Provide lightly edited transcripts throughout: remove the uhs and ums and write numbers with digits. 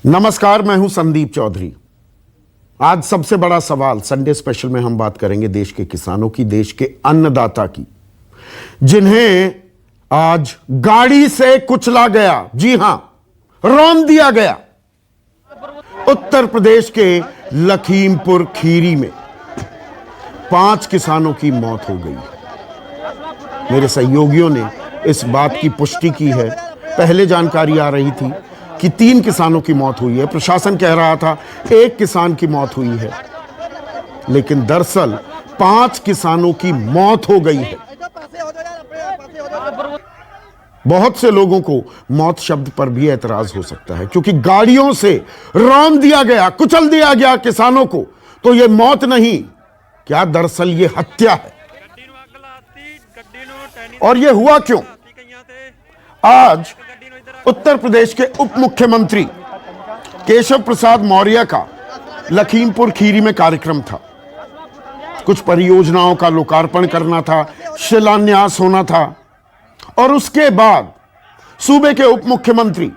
नमस्कार, मैं हूं संदीप चौधरी। आज सबसे बड़ा सवाल संडे स्पेशल में हम बात करेंगे देश के किसानों की, देश के अन्नदाता की, जिन्हें आज गाड़ी से कुचला गया। जी हां, रौंद दिया गया। उत्तर प्रदेश के लखीमपुर खीरी में 5 किसानों की मौत हो गई। मेरे सहयोगियों ने इस बात की पुष्टि की है। पहले जानकारी आ रही थी कि 3 किसानों की मौत हुई है। प्रशासन कह रहा था 1 किसान की मौत हुई है, लेकिन दरअसल 5 किसानों की मौत हो गई है। बहुत से लोगों को मौत शब्द पर भी एतराज हो सकता है, क्योंकि गाड़ियों से रौंद दिया गया, कुचल दिया गया किसानों को। तो यह मौत नहीं, क्या दरअसल यह हत्या है। और यह हुआ क्यों? आज उत्तर प्रदेश के उप मुख्यमंत्री केशव प्रसाद मौर्य का लखीमपुर खीरी में कार्यक्रम था। कुछ परियोजनाओं का लोकार्पण करना था, शिलान्यास होना था, और उसके बाद सूबे के उप मुख्यमंत्री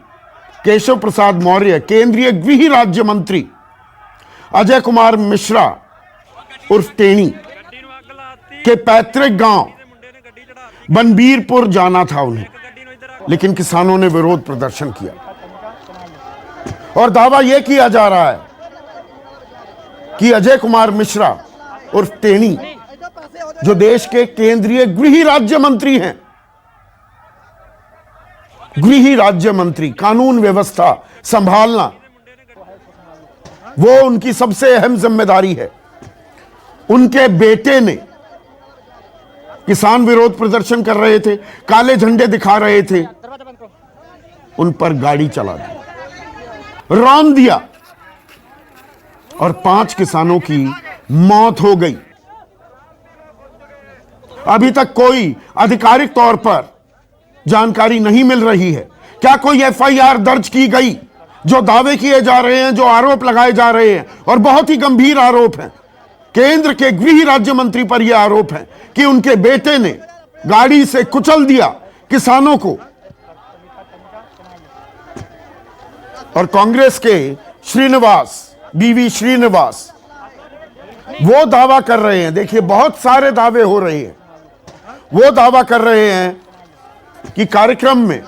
केशव प्रसाद मौर्य, केंद्रीय गृह राज्य मंत्री अजय कुमार मिश्रा उर्फ टेणी के पैतृक गांव बनबीरपुर जाना था उन्हें, लेकिन किसानों ने विरोध प्रदर्शन किया और दावा यह किया जा रहा है कि अजय कुमार मिश्रा उर्फ टेणी, जो देश के केंद्रीय गृह राज्य मंत्री हैं, गृह राज्य मंत्री, कानून व्यवस्था संभालना, वो उनकी सबसे अहम जिम्मेदारी है। उनके बेटे ने, किसान विरोध प्रदर्शन कर रहे थे, काले झंडे दिखा रहे थे, उन पर गाड़ी चला दी, रौंद दिया और 5 किसानों की मौत हो गई। अभी तक कोई आधिकारिक तौर पर जानकारी नहीं मिल रही है। क्या कोई FIR दर्ज की गई? जो दावे किए जा रहे हैं, जो आरोप लगाए जा रहे हैं, और बहुत ही गंभीर आरोप हैं, केंद्र के गृह राज्य मंत्री पर यह आरोप है कि उनके बेटे ने गाड़ी से कुचल दिया किसानों को। और कांग्रेस के बीवी श्रीनिवास वो दावा कर रहे हैं, देखिए बहुत सारे दावे हो रहे हैं, वो दावा कर रहे हैं कि कार्यक्रम में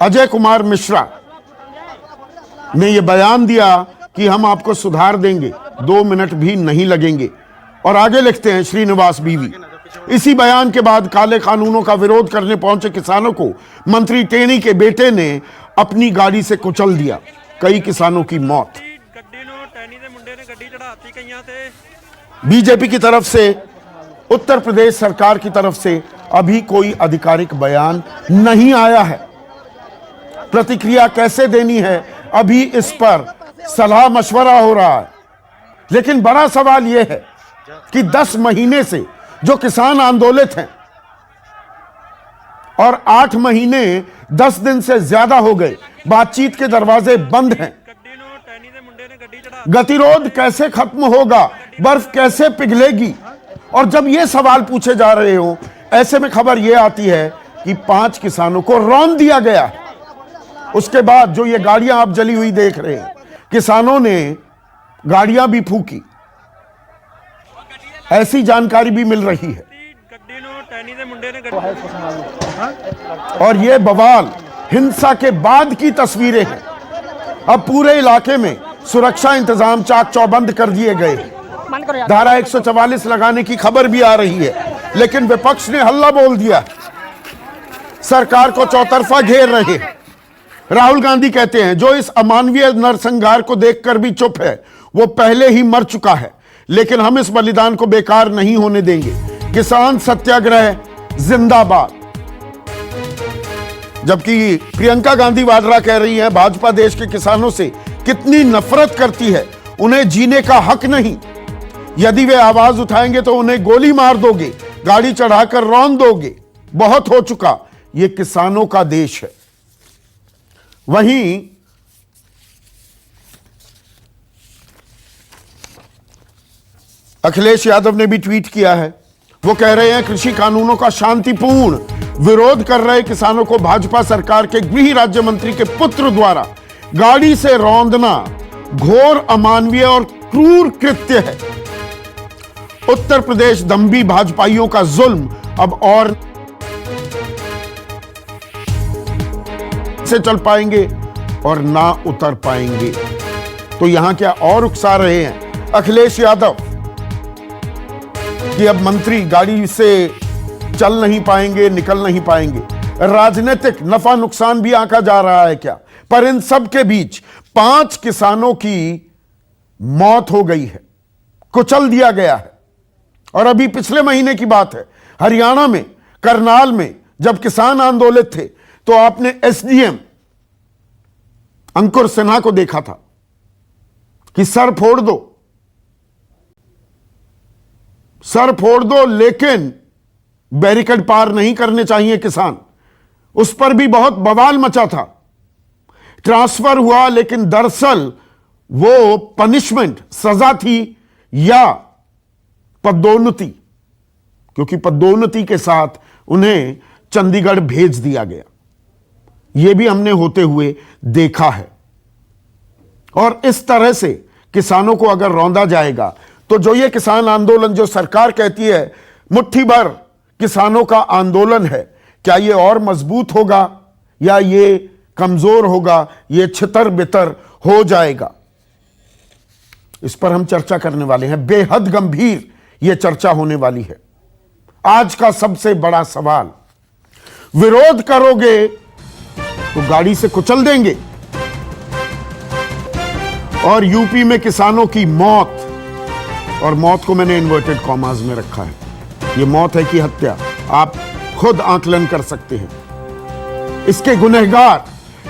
अजय कुमार मिश्रा ने यह बयान दिया कि हम आपको सुधार देंगे, 2 मिनट भी नहीं लगेंगे। और आगे लिखते हैं श्रीनिवास बीवी, इसी बयान के बाद काले कानूनों का विरोध करने पहुंचे किसानों को मंत्री टेणी के बेटे ने अपनी गाड़ी से कुचल दिया। कई किसानों की मौत। बीजेपी की तरफ से, उत्तर प्रदेश सरकार की तरफ से अभी कोई आधिकारिक बयान नहीं आया है। प्रतिक्रिया कैसे देनी है, अभी इस पर सलाह मशवरा हो रहा है। लेकिन बड़ा सवाल यह है कि 10 महीने से जो किसान आंदोलित हैं, और 8 महीने 10 दिन से ज्यादा हो गए, बातचीत के दरवाजे बंद हैं। गतिरोध कैसे खत्म होगा? बर्फ कैसे पिघलेगी? और जब ये सवाल पूछे जा रहे हो, ऐसे में खबर यह आती है कि 5 किसानों को रौंद दिया गया। उसके बाद जो ये गाड़ियां आप जली हुई देख रहे हैं, किसानों ने गाड़ियां भी फूकी, ऐसी जानकारी भी मिल रही है। और ये बवाल हिंसा के बाद की तस्वीरें हैं। अब पूरे इलाके में सुरक्षा इंतजाम चाक चौबंद कर दिए गए हैं। धारा 144 लगाने की खबर भी आ रही है, लेकिन विपक्ष ने हल्ला बोल दिया, सरकार को चौतरफा घेर रहे हैं। राहुल गांधी कहते हैं जो इस अमानवीय नरसंहार को देखकर भी चुप है, वो पहले ही मर चुका है, लेकिन हम इस बलिदान को बेकार नहीं होने देंगे। किसान सत्याग्रह जिंदाबाद। जबकि प्रियंका गांधी वाड्रा कह रही है भाजपा देश के किसानों से कितनी नफरत करती है, उन्हें जीने का हक नहीं। यदि वे आवाज उठाएंगे तो उन्हें गोली मार दोगे, गाड़ी चढ़ाकर रौंद दोगे। बहुत हो चुका, यह किसानों का देश है। वहीं अखिलेश यादव ने भी ट्वीट किया है। वो कह रहे हैं कृषि कानूनों का शांतिपूर्ण विरोध कर रहे किसानों को भाजपा सरकार के गृह राज्य मंत्री के पुत्र द्वारा गाड़ी से रौंदना घोर अमानवीय और क्रूर कृत्य है। उत्तर प्रदेश दम्भी भाजपाइयों का जुल्म अब और से चल पाएंगे और ना उतर पाएंगे। तो यहां क्या और उकसा रहे हैं अखिलेश यादव कि अब मंत्री गाड़ी से चल नहीं पाएंगे, निकल नहीं पाएंगे। राजनीतिक नफा नुकसान भी आंका जा रहा है क्या? पर इन सब के बीच 5 किसानों की मौत हो गई है, कुचल दिया गया है। और अभी पिछले महीने की बात है, हरियाणा में करनाल में जब किसान आंदोलित थे तो आपने एसडीएम अंकुर सिन्हा को देखा था कि सर फोड़ दो, लेकिन बैरिकेड पार नहीं करने चाहिए किसान। उस पर भी बहुत बवाल मचा था। ट्रांसफर हुआ, लेकिन दरअसल वो पनिशमेंट सजा थी या पदोन्नति, क्योंकि पदोन्नति के साथ उन्हें चंडीगढ़ भेज दिया गया। यह भी हमने होते हुए देखा है। और इस तरह से किसानों को अगर रौंदा जाएगा तो जो ये किसान आंदोलन जो सरकार कहती है मुट्ठी भर किसानों का आंदोलन है, क्या ये और मजबूत होगा या ये कमजोर होगा, ये छितर बितर हो जाएगा? इस पर हम चर्चा करने वाले हैं। बेहद गंभीर यह चर्चा होने वाली है। आज का सबसे बड़ा सवाल, विरोध करोगे तो गाड़ी से कुचल देंगे। और यूपी में किसानों की मौत, और मौत को मैंने इन्वर्टेड कॉमास में रखा है, यह मौत है कि हत्या, आप खुद आकलन कर सकते हैं। इसके गुनहगार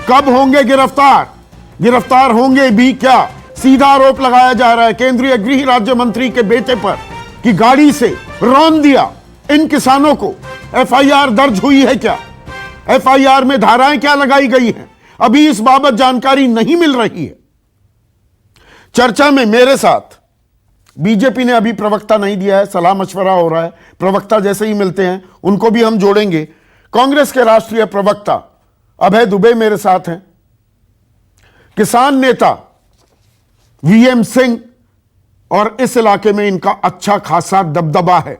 कब होंगे गिरफ्तार होंगे भी क्या? सीधा आरोप लगाया जा रहा है केंद्रीय गृह राज्य मंत्री के बेटे पर कि गाड़ी से रौंद दिया इन किसानों को। एफआईआर दर्ज हुई है क्या? एफआईआर में धाराएं क्या लगाई गई हैं? अभी इस बाबत जानकारी नहीं मिल रही है। चर्चा में मेरे साथ बीजेपी ने अभी प्रवक्ता नहीं दिया है, सलाह मशवरा हो रहा है। प्रवक्ता जैसे ही मिलते हैं उनको भी हम जोड़ेंगे। कांग्रेस के राष्ट्रीय प्रवक्ता अभय दुबे मेरे साथ हैं। किसान नेता वीएम सिंह, और इस इलाके में इनका अच्छा खासा दबदबा है।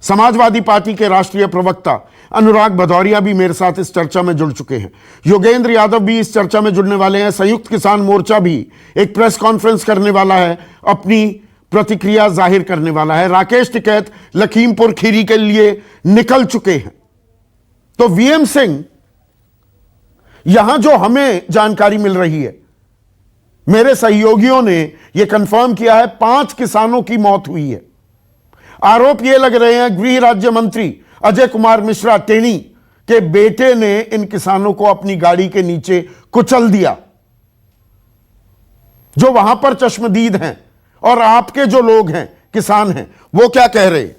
समाजवादी पार्टी के राष्ट्रीय प्रवक्ता अनुराग भदौरिया भी मेरे साथ इस चर्चा में जुड़ चुके हैं। योगेंद्र यादव भी इस चर्चा में जुड़ने वाले हैं। संयुक्त किसान मोर्चा भी एक प्रेस कॉन्फ्रेंस करने वाला है, अपनी प्रतिक्रिया जाहिर करने वाला है। राकेश टिकैत लखीमपुर खीरी के लिए निकल चुके हैं। तो वीएम सिंह, यहां जो हमें जानकारी मिल रही है, मेरे सहयोगियों ने यह कंफर्म किया है 5 किसानों की मौत हुई है। आरोप यह लग रहे हैं गृह राज्य मंत्री अजय कुमार मिश्रा टेनी के बेटे ने इन किसानों को अपनी गाड़ी के नीचे कुचल दिया। जो वहां पर चश्मदीद हैं और आपके जो लोग हैं, किसान हैं, वो क्या कह रहे हैं?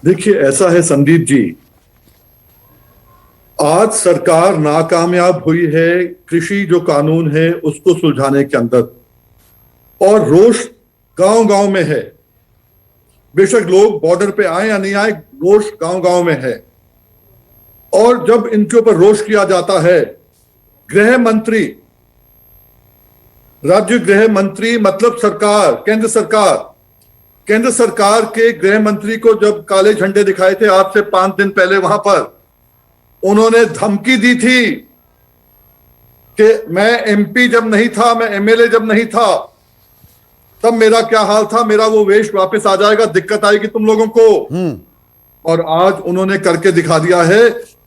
देखिए, ऐसा है संदीप जी, आज सरकार नाकामयाब हुई है कृषि जो कानून है उसको सुलझाने के अंदर, और रोष गांव गांव में है। बेशक लोग बॉर्डर पे आए या नहीं आए, रोष गांव गांव में है। और जब इनके ऊपर रोष किया जाता है, गृह मंत्री, राज्य गृह मंत्री मतलब सरकार, केंद्र सरकार के गृह मंत्री को जब काले झंडे दिखाए थे आज से 5 दिन पहले, वहां पर उन्होंने धमकी दी थी कि मैं एमपी जब नहीं था, मैं एमएलए जब नहीं था, तब मेरा क्या हाल था, मेरा वो वेश वापस आ जाएगा, दिक्कत आएगी तुम लोगों को। और आज उन्होंने करके दिखा दिया है।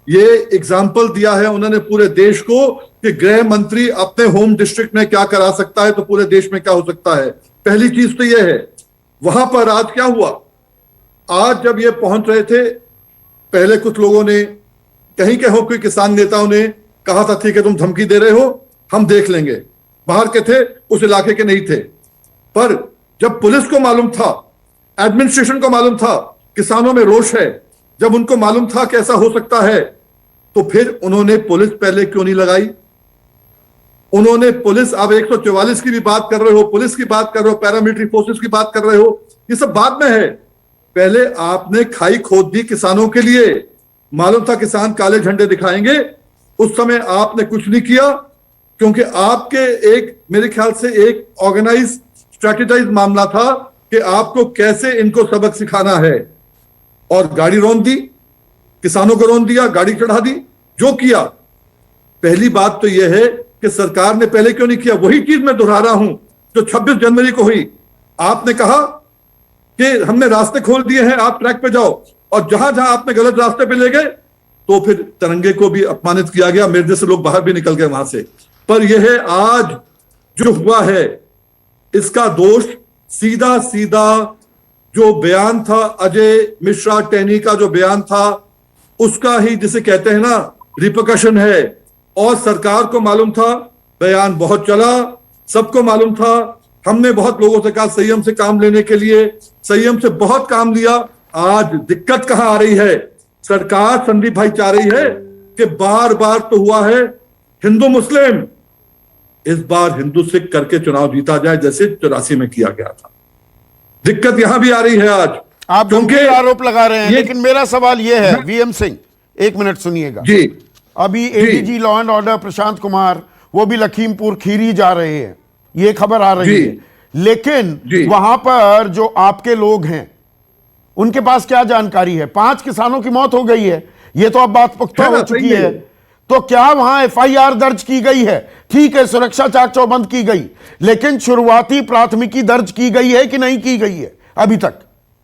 ये एग्जाम्पल दिया है उन्होंने पूरे देश को कि गृह मंत्री अपने होम डिस्ट्रिक्ट में क्या करा सकता है तो पूरे देश में क्या हो सकता है। पहली चीज तो यह है। वहां पर आज क्या हुआ, आज जब ये पहुंच रहे थे, पहले कुछ लोगों ने, कहीं के हो कोई किसान नेताओं ने कहा था ठीक है तुम धमकी दे रहे हो, हम देख लेंगे। बाहर के थे, उस इलाके के नहीं थे। पर जब पुलिस को मालूम था, एडमिनिस्ट्रेशन को मालूम था किसानों में रोष है, जब उनको मालूम था कि ऐसा हो सकता है, तो फिर उन्होंने पुलिस पहले क्यों नहीं लगाई? उन्होंने पुलिस, आप 144 की भी बात कर रहे हो, पुलिस की बात कर रहे हो, पैरामिलिट्री फोर्सेस की बात कर रहे हो, ये सब बाद में है। पहले आपने खाई खोद दी किसानों के लिए, मालूम था किसान काले झंडे दिखाएंगे। उस समय आपने कुछ नहीं किया, क्योंकि आपके एक मेरे ख्याल से एक ऑर्गेनाइज स्ट्रेटेजाइज मामला था कि आपको कैसे इनको सबक सिखाना है, और गाड़ी रौंद दी, किसानों को रौंद दिया, गाड़ी चढ़ा दी, जो किया। पहली बात तो यह है कि सरकार ने पहले क्यों नहीं किया। वही चीज मैं दोहरा रहा हूं जो 26 जनवरी को हुई। आपने कहा कि हमने रास्ते खोल दिए हैं, आप ट्रैक पे जाओ, और जहां जहां आपने गलत रास्ते पे ले गए तो फिर तिरंगे को भी अपमानित किया गया, मेरे जैसे लोग बाहर भी निकल गए वहां से। पर यह आज जो हुआ है इसका दोष सीधा सीधा जो बयान था अजय मिश्रा टेनी का, जो बयान था उसका ही, जिसे कहते हैं ना, रिपरकशन है। और सरकार को मालूम था, बयान बहुत चला, सबको मालूम था। हमने बहुत लोगों से कहा संयम से काम लेने के लिए, संयम से बहुत काम लिया। आज दिक्कत कहां आ रही है? सरकार संदीप भाई चाह रही है कि बार बार तो हुआ है हिंदू मुस्लिम, इस बार हिंदू सिख करके चुनाव जीता जाए जैसे 84 में किया गया था। दिक्कत यहां भी आ रही है आज। आप गंभीर आरोप लगा रहे हैं, ये, लेकिन मेरा सवाल यह है वीएम सिंह, एक मिनट सुनिएगा जी। अभी ADG law and order Prashant Kumar वो भी लखीमपुर खीरी जा रहे हैं, ये खबर आ रही है, लेकिन वहां पर जो आपके लोग हैं उनके पास क्या जानकारी है? 5 किसानों की मौत हो गई है, ये तो अब बात पुख्ता हो चुकी है। तो क्या वहां एफआईआर दर्ज की गई है? ठीक है, सुरक्षा चाक चौबंद की गई, लेकिन शुरुआती प्राथमिकी दर्ज की गई है कि नहीं की गई है अभी तक?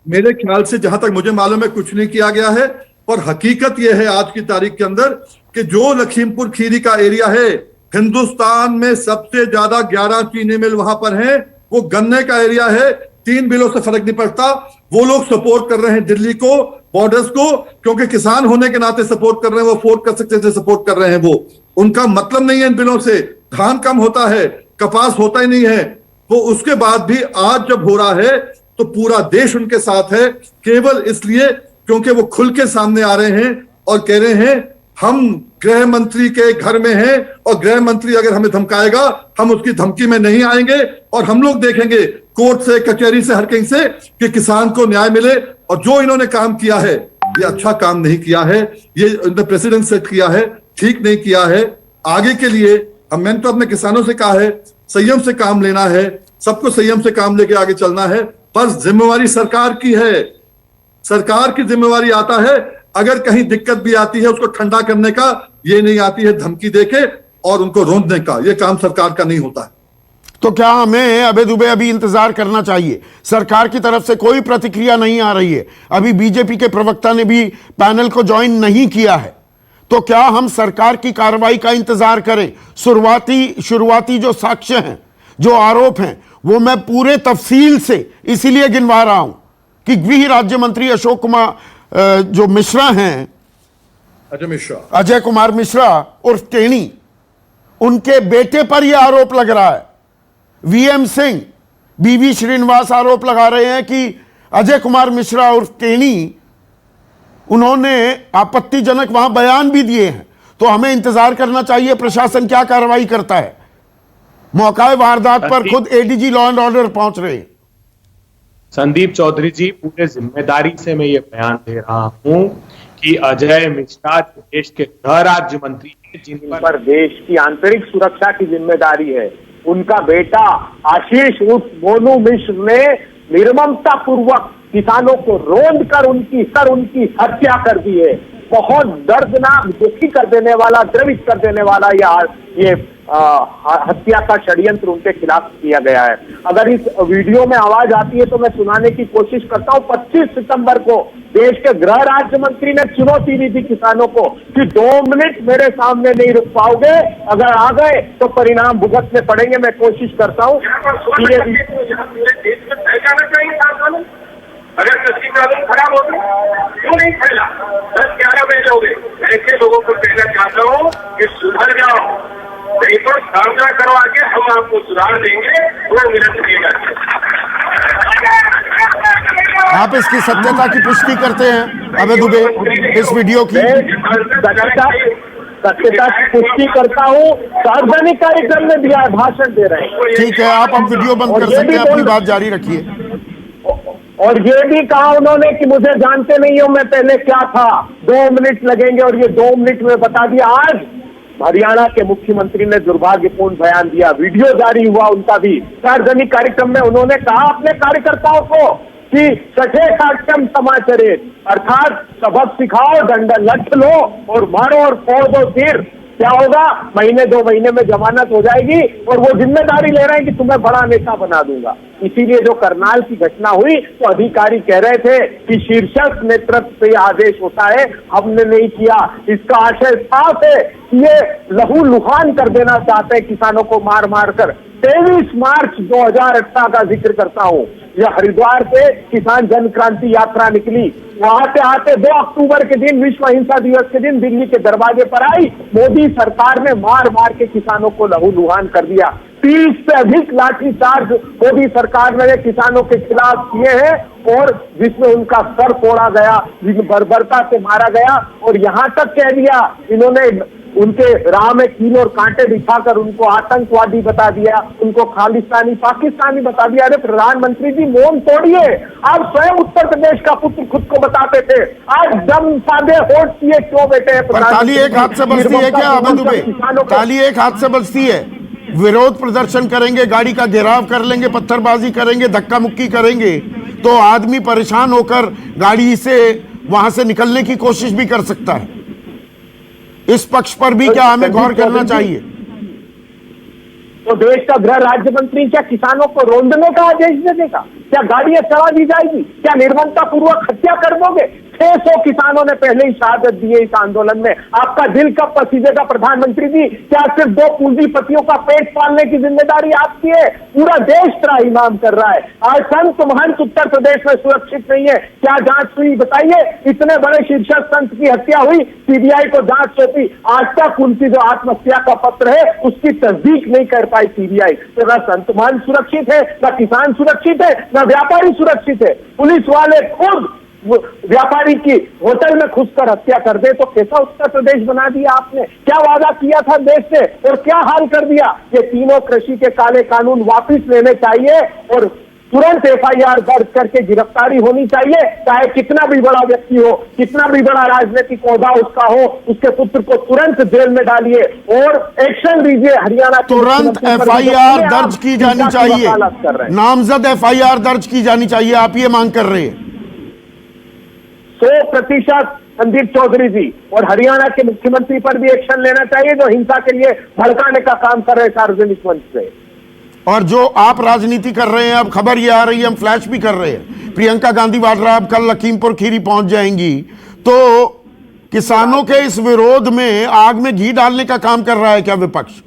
मेरे ख्याल से जहां तक मुझे मालूम है कुछ नहीं किया गया है। और हकीकत यह है आज की तारीख के अंदर कि जो लखीमपुर खीरी का एरिया है, हिंदुस्तान में सबसे ज्यादा 11 चीनी मिल वहां पर हैं। वो गन्ने का एरिया है, 3 बिलों से फर्क नहीं पड़ता। वो लोग सपोर्ट कर रहे हैं दिल्ली को, बॉर्डर्स को, क्योंकि किसान होने के नाते सपोर्ट कर रहे हैं। वो अफोर्ड कर सकते थे, सपोर्ट कर रहे हैं। वो उनका मतलब नहीं है इन बिलों से। धान कम होता है, कपास होता ही नहीं है। वो उसके बाद भी आज जब हो रहा है तो पूरा देश उनके साथ है, केवल इसलिए क्योंकि वो खुल के सामने आ रहे हैं और कह रहे हैं हम गृह मंत्री के घर में हैं, और गृह मंत्री अगर हमें धमकाएगा हम उसकी धमकी में नहीं आएंगे, और हम लोग देखेंगे कोर्ट से, कचहरी से, हर कहीं से कि किसान को न्याय मिले। और जो इन्होंने काम किया है ये अच्छा काम नहीं किया है, ये प्रेसिडेंट सेट किया है, ठीक नहीं किया है। आगे के लिए मैंने तो अपने किसानों से कहा है संयम से काम लेना है, सबको संयम से काम लेके आगे चलना है। पर जिम्मेवारी सरकार की है, सरकार की जिम्मेवारी आता है। अगर कहीं दिक्कत भी आती है उसको ठंडा करने का, ये नहीं आती है धमकी देके और उनको रोकने का। ये काम सरकार का नहीं होता है। तो क्या हमें अबे दुबे अभी इंतजार करना चाहिए? सरकार की तरफ से कोई प्रतिक्रिया नहीं आ रही है, अभी बीजेपी के प्रवक्ता ने भी पैनल को ज्वाइन नहीं किया है। तो क्या हम सरकार की कार्रवाई का इंतजार करें? शुरुआती जो साक्ष्य हैं, जो आरोप हैं, वो मैं पूरे तफसील से इसीलिए गिनवा रहा हूं कि गृह राज्य मंत्री अशोक कुमार जो मिश्रा हैं, अजय कुमार मिश्रा उर्फ टेनी, उनके बेटे पर यह आरोप लग रहा है। वीएम सिंह, बीवी श्रीनिवास आरोप लगा रहे हैं कि अजय कुमार मिश्रा उर्फ टेनी, उन्होंने आपत्तिजनक वहां बयान भी दिए हैं। तो हमें इंतजार करना चाहिए प्रशासन क्या कार्रवाई करता है। मौका वारदात पर खुद एडीजी लॉ एंड ऑर्डर पहुंच रहे हैं। संदीप चौधरी जी, पूरे जिम्मेदारी से मैं ये बयान दे रहा हूं कि अजय मिश्रा देश के गृह राज्य मंत्री हैं, जिन पर देश की आंतरिक सुरक्षा की जिम्मेदारी है, उनका बेटा आशीष उर्फ मोनू मिश्र ने निर्ममता पूर्वक किसानों को रौंद कर उनकी हत्या कर दी है। बहुत दर्दनाक, दुखी कर देने वाला, द्रवित कर देने वाला ये हत्या का षड्यंत्र उनके खिलाफ किया गया है। अगर इस वीडियो में आवाज आती है तो मैं सुनाने की कोशिश करता हूं। 25 सितंबर को देश के गृह राज्य मंत्री ने चुनौती दी थी किसानों को कि 2 मिनट मेरे सामने नहीं रुक पाओगे, अगर आ गए तो परिणाम भुगतने पड़ेंगे। मैं कोशिश करता हूं अगर कृषि कानून खराब होता क्यों नहीं फैला? 10-11 बजे हो गए। ऐसे लोगों को कहना चाहता हूँ कि सुधर जाओ, नहीं तो सामना करवा के हम आपको सुधार देंगे। 2 मिनट देगा। आप इसकी सत्यता की पुष्टि करते हैं अबे दुबे इस वीडियो की? सत्यता की पुष्टि करता हूँ। सार्वजनिक कार्यक्रम में दिया भाषण दे रहे हैं। ठीक है, आप अब वीडियो बंद कर सकते हैं, अपनी बात जारी रखिए। और ये भी कहा उन्होंने कि मुझे जानते नहीं हो मैं पहले क्या था, 2 मिनट लगेंगे, और ये 2 मिनट में बता दिया। आज हरियाणा के मुख्यमंत्री ने दुर्भाग्यपूर्ण बयान दिया, वीडियो जारी हुआ उनका भी, सार्वजनिक कार्यक्रम में उन्होंने कहा अपने कार्यकर्ताओं को कि सठे साक्ष्यम समाचरित, अर्थात सबक सिखाओ, डंडा लठ लो और मारो और फोड़ दो सिर। क्या होगा, महीने 2 महीने में जमानत हो जाएगी, और वो जिम्मेदारी ले रहे हैं कि तुम्हें बड़ा नेता बना दूंगा। इसीलिए जो करनाल की घटना हुई तो अधिकारी कह रहे थे कि शीर्षक नेतृत्व से आदेश होता है, हमने नहीं किया। इसका आशय साफ है कि ये लहू लुहान कर देना चाहते हैं किसानों को मार मार कर। 23 मार्च 2018 का जिक्र करता हूँ, यह हरिद्वार से किसान जन क्रांति यात्रा निकली, वहां से आते 2 अक्टूबर के दिन, विश्व अहिंसा दिवस के दिन, दिल्ली के दरवाजे पर आई, मोदी सरकार ने मार मार के किसानों को लहू लुहान कर दिया। 30 से अधिक लाठीचार्ज मोदी सरकार ने किसानों के खिलाफ किए हैं, और जिसमें उनका सर तोड़ा गया, बर्बरता से मारा गया, और यहां तक कह दिया इन्होंने, उनके राह में कील और कांटे दिखाकर उनको आतंकवादी बता दिया, उनको खालिस्तानी पाकिस्तानी बता दिया। अरे प्रधानमंत्री जी मौन तोड़िए, आप स्वयं उत्तर प्रदेश का पुत्र खुद को बताते थे, आज दम साधे होठ किए क्यों बैठे हैं? ताली एक हाथ से बजती है क्या अहमद दुबे? ताली एक हाथ से बजती है। विरोध प्रदर्शन करेंगे, गाड़ी का घेराव कर लेंगे, पत्थरबाजी करेंगे, धक्का मुक्की करेंगे, तो आदमी परेशान होकर गाड़ी से वहां से निकलने की कोशिश भी कर सकता है। इस पक्ष पर भी क्या हमें गौर करना चाहिए? तो देश का गृह राज्य मंत्री क्या किसानों को रोंदने का आदेश दे देगा? क्या गाड़ियां चला दी जाएगी? क्या निर्ममता पूर्वक हत्या कर दोगे? 600 किसानों ने पहले ही शहादत दी है इस आंदोलन में। आपका दिल कब पसीजेगा प्रधानमंत्री जी? क्या सिर्फ 2 पूंजीपतियों का पेट पालने की जिम्मेदारी आपकी है? पूरा देश त्राहिमाम कर रहा है। आज संत महंत उत्तर प्रदेश में सुरक्षित नहीं है। क्या जांच हुई बताइए? इतने बड़े शीर्षक संत की हत्या हुई, सीबीआई को जांच सौंपी, आज तक उनकी जो आत्महत्या का पत्र है उसकी तस्दीक नहीं कर पाई सीबीआई। तो न संत महंत सुरक्षित है, न किसान सुरक्षित है, न व्यापारी सुरक्षित है। पुलिस वाले खुद व्यापारी की होटल में घुसकर हत्या कर दे तो कैसा उत्तर प्रदेश बना दिया आपने? क्या वादा किया था देश से और क्या हाल कर दिया? ये तीनों कृषि के काले कानून वापस लेने चाहिए और तुरंत एफआईआर दर्ज करके गिरफ्तारी होनी चाहिए, चाहे कितना भी बड़ा व्यक्ति हो, कितना भी बड़ा राजनीतिक ओहदा उसका हो, उसके पुत्र को तुरंत जेल में डालिए और एक्शन लीजिए। हरियाणा तुरंत एफआईआर दर्ज की जानी चाहिए, नामजद एफआईआर दर्ज की जानी चाहिए, आप ये मांग कर रहे हैं? 100% संदीप चौधरी जी और हरियाणा के मुख्यमंत्री पर भी एक्शन लेना चाहिए जो हिंसा के लिए भड़काने का काम कर रहे हैं सार्वजनिक मंच से। और जो आप राजनीति कर रहे हैं, अब खबर ये आ रही है, हम फ्लैश भी कर रहे हैं, प्रियंका गांधी वाड्रा अब कल लखीमपुर खीरी पहुंच जाएंगी, तो किसानों के इस विरोध में आग में घी डालने का काम कर रहा है क्या विपक्ष?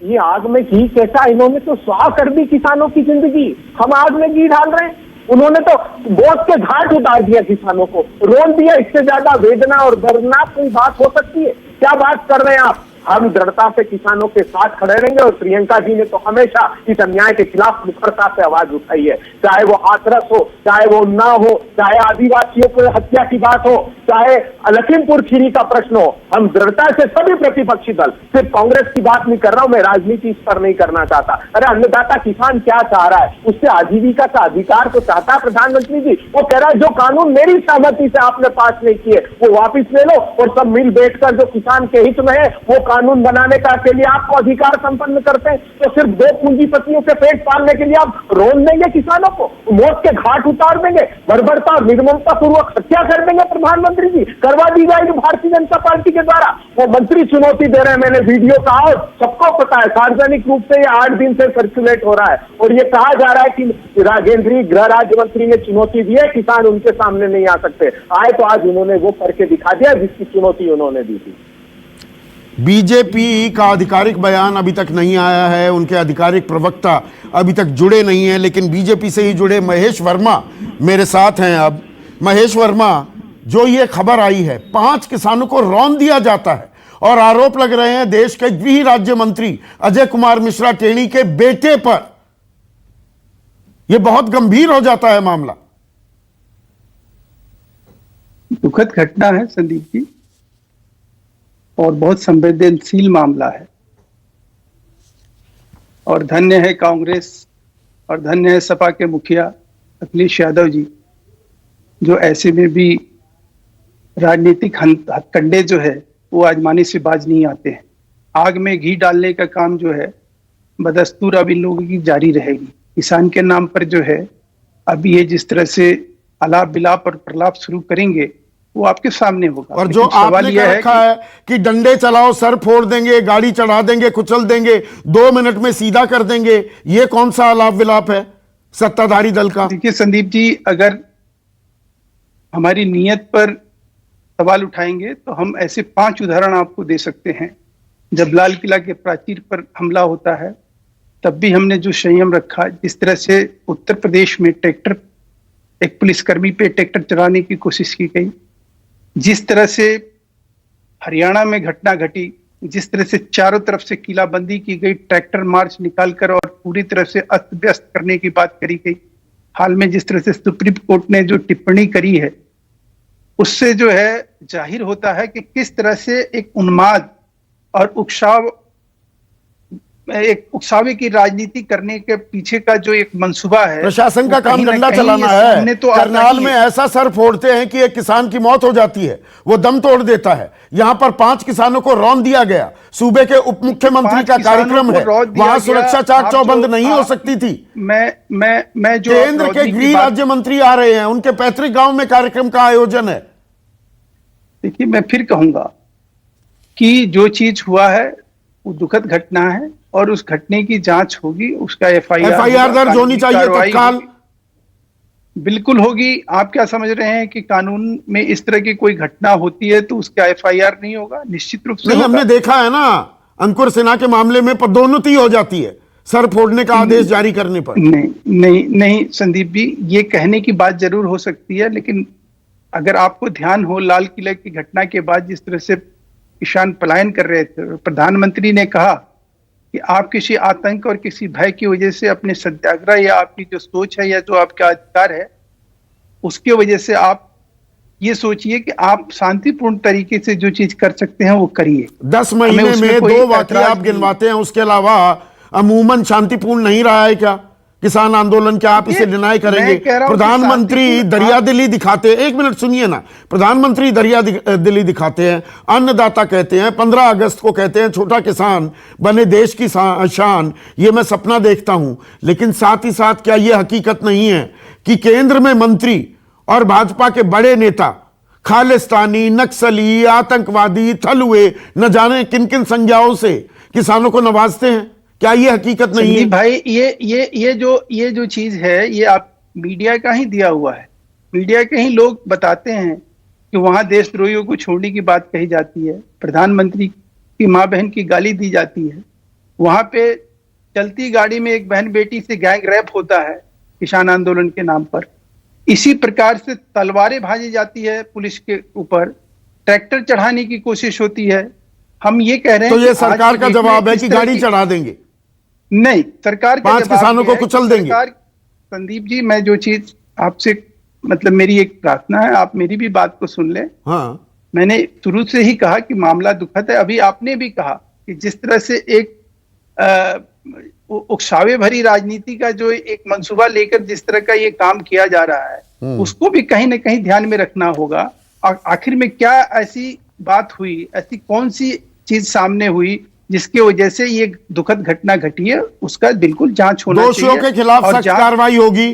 ये आग में घी कैसा? इन्होंने तो स्वाह कर दी किसानों की जिंदगी, हम आग में घी डाल रहे हैं। उन्होंने तो मौत के घाट उतार दिया किसानों को, रोन दिया। इससे ज्यादा वेदना और दर्दनाक कोई बात हो सकती है? क्या बात कर रहे हैं आप? हम दृढ़ता से किसानों के साथ खड़े रहेंगे और प्रियंका जी ने तो हमेशा इस अन्याय के खिलाफ मुखरता से आवाज उठाई है, चाहे वो हाथरस हो, चाहे वो उन्नाव हो, चाहे आदिवासियों को हत्या की बात हो, चाहे लखीमपुर खीरी का प्रश्न हो। हम दृढ़ता से सभी प्रतिपक्षी दल, सिर्फ कांग्रेस की बात नहीं कर रहा हूं मैं, राजनीति इस पर नहीं करना चाहता। अरे अन्नदाता किसान क्या चाह रहा है? उससे आजीविका का अधिकार तो चाहता है प्रधानमंत्री जी। वो कह रहा है जो कानून मेरी सहमति से आपने पास नहीं किए वो वापिस ले लो और सब मिल बैठकर जो किसान के हित में है वो कानून बनाने का के लिए आपको अधिकार संपन्न करते हैं। तो सिर्फ 2 पूंजीपतियों के पेट पालने के लिए आप रोन देंगे किसानों को, मौत के घाट उतार देंगे, बर्बरता और निर्ममता पूर्वक हत्या कर देंगे प्रधानमंत्री जी? करवा दी जाएगी भारतीय जनता पार्टी के द्वारा। वो मंत्री चुनौती दे रहे हैं, मैंने वीडियो कहा और सबको पता है, सार्वजनिक रूप से ये 8 दिन से सर्कुलेट हो रहा है और ये कहा जा रहा है कि केंद्रीय गृह राज्य मंत्री ने चुनौती दी है, किसान उनके सामने नहीं आ सकते। आए तो आज उन्होंने वो करके दिखा दिया जिसकी चुनौती उन्होंने दी थी। बीजेपी का आधिकारिक बयान अभी तक नहीं आया है, उनके आधिकारिक प्रवक्ता अभी तक जुड़े नहीं हैं, लेकिन बीजेपी से ही जुड़े महेश वर्मा मेरे साथ हैं। अब महेश वर्मा, जो ये खबर आई है 5 किसानों को रौंद दिया जाता है और आरोप लग रहे हैं देश के गृह राज्य मंत्री अजय कुमार मिश्रा टेणी के बेटे पर, यह बहुत गंभीर हो जाता है मामला। दुखद घटना है संदीप जी और बहुत संवेदनशील मामला है और धन्य है कांग्रेस और धन्य है सपा के मुखिया अखिलेश यादव जी, जो ऐसे में भी राजनीतिक हथकंडे जो है वो आजमाने से बाज नहीं आते हैं। आग में घी डालने का काम जो है बदस्तूर अब इन लोगों की जारी रहेगी। किसान के नाम पर जो है अब ये जिस तरह से अलाप बिलाप और प्रलाप शुरू करेंगे वो आपके सामने होगा। और जो आपने कह रखा है कि डंडे चलाओ, सर फोड़ देंगे, गाड़ी चढ़ा देंगे, कुचल देंगे, 2 मिनट में सीधा कर देंगे, ये कौन सा अलाप विलाप है सत्ताधारी दल का? देखिए संदीप जी, अगर हमारी नीयत पर सवाल उठाएंगे तो हम ऐसे 5 उदाहरण आपको दे सकते हैं। जब लाल किला के प्राचीर पर हमला होता है तब भी हमने जो संयम रखा, जिस तरह से उत्तर प्रदेश में ट्रैक्टर, एक पुलिसकर्मी पे ट्रैक्टर चलाने की कोशिश की गई, जिस तरह से हरियाणा में घटना घटी, जिस तरह से चारों तरफ से किलाबंदी की गई, ट्रैक्टर मार्च निकालकर और पूरी तरह से अस्त व्यस्त करने की बात करी गई। हाल में जिस तरह से सुप्रीम कोर्ट ने जो टिप्पणी करी है उससे जो है जाहिर होता है कि किस तरह से एक उन्माद और एक उकसावे की राजनीति करने के पीछे का जो एक मंसूबा है, प्रशासन का काम डंडा चलाना है। करनाल में ऐसा सर फोड़ते हैं कि एक किसान की मौत हो जाती है, वो दम तोड़ देता है। यहां पर 5 किसानों को रौंद दिया गया। सूबे के उप मुख्यमंत्री का कार्यक्रम है, वहां सुरक्षा चाक चौबंद नहीं हो सकती थी। मैं जो केंद्र के गृह राज्य मंत्री आ रहे हैं, उनके पैतृक गांव में कार्यक्रम का आयोजन है। देखिए, मैं फिर कहूंगा कि जो चीज हुआ है वो दुखद घटना है और उस घटने की जांच होगी, उसका एफआईआर दर्ज होनी चाहिए तत्काल। बिल्कुल होगी। आप क्या समझ रहे हैं कि कानून में इस तरह की कोई घटना होती है तो उसका एफआईआर नहीं होगा? निश्चित रूप से नहीं, हमने देखा है ना, अंकुर सिन्हा के मामले में पदोन्नति हो जाती है सर फोड़ने का आदेश जारी करने पर। नहीं संदीप जी, ये कहने की बात जरूर हो सकती है, लेकिन अगर आपको ध्यान हो, लाल किले की घटना के बाद जिस तरह से किसान पलायन कर रहे थे, प्रधानमंत्री ने कहा कि आप किसी आतंक और किसी भय की वजह से अपने सत्याग्रह या आपकी जो सोच है या जो आपका अधिकार है उसके वजह से आप ये सोचिए कि आप शांतिपूर्ण तरीके से जो चीज कर सकते हैं वो करिए। 10 महीने में 2 वाकया आप गिनवाते हैं, उसके अलावा अमूमन शांतिपूर्ण नहीं रहा है क्या किसान आंदोलन? क्या आप इसे डिनाई करेंगे? प्रधानमंत्री दरिया दिली दिखाते हैं, 1 मिनट सुनिए ना, प्रधानमंत्री दरिया दिली दिखाते हैं, अन्नदाता कहते हैं, 15 अगस्त को कहते हैं छोटा किसान बने देश की शान, ये मैं सपना देखता हूं। लेकिन साथ ही साथ क्या यह हकीकत नहीं है कि केंद्र में मंत्री और भाजपा के बड़े नेता खालिस्तानी, नक्सली, आतंकवादी, थलुए, न जाने किन किन संज्ञाओं से किसानों को नवाजते हैं? क्या ये हकीकत नहीं है भाई? ये जो चीज है ये आप मीडिया का ही दिया हुआ है। मीडिया के ही लोग बताते हैं कि वहां देशद्रोहियों को छोड़ने की बात कही जाती है, प्रधानमंत्री की मां बहन की गाली दी जाती है, वहां पे चलती गाड़ी में एक बहन बेटी से गैंग रेप होता है किसान आंदोलन के नाम पर। इसी प्रकार से तलवारें भाजी जाती है पुलिस के ऊपर, ट्रैक्टर चढ़ाने की कोशिश होती है। हम ये कह रहे हैं तो ये सरकार का जवाब है कि गाड़ी चढ़ा देंगे? नहीं, सरकार का 5 किसानों को कुचल देंगे। संदीप जी, मैं जो चीज आपसे, मतलब मेरी एक प्रार्थना है, आप मेरी भी बात को सुन लें। हाँ, मैंने शुरू से ही कहा कि मामला दुखद है। अभी आपने भी कहा कि जिस तरह से एक उकसावे भरी राजनीति का जो एक मंसूबा लेकर जिस तरह का ये काम किया जा रहा है उसको भी कहीं ना कहीं ध्यान में रखना होगा। और आखिर में क्या ऐसी बात हुई, ऐसी कौन सी चीज सामने हुई जिसकी वजह से ये दुखद घटना घटी है, उसका बिल्कुल जांच होना चाहिए। दोषियों के खिलाफ सख्त कार्रवाई होगी।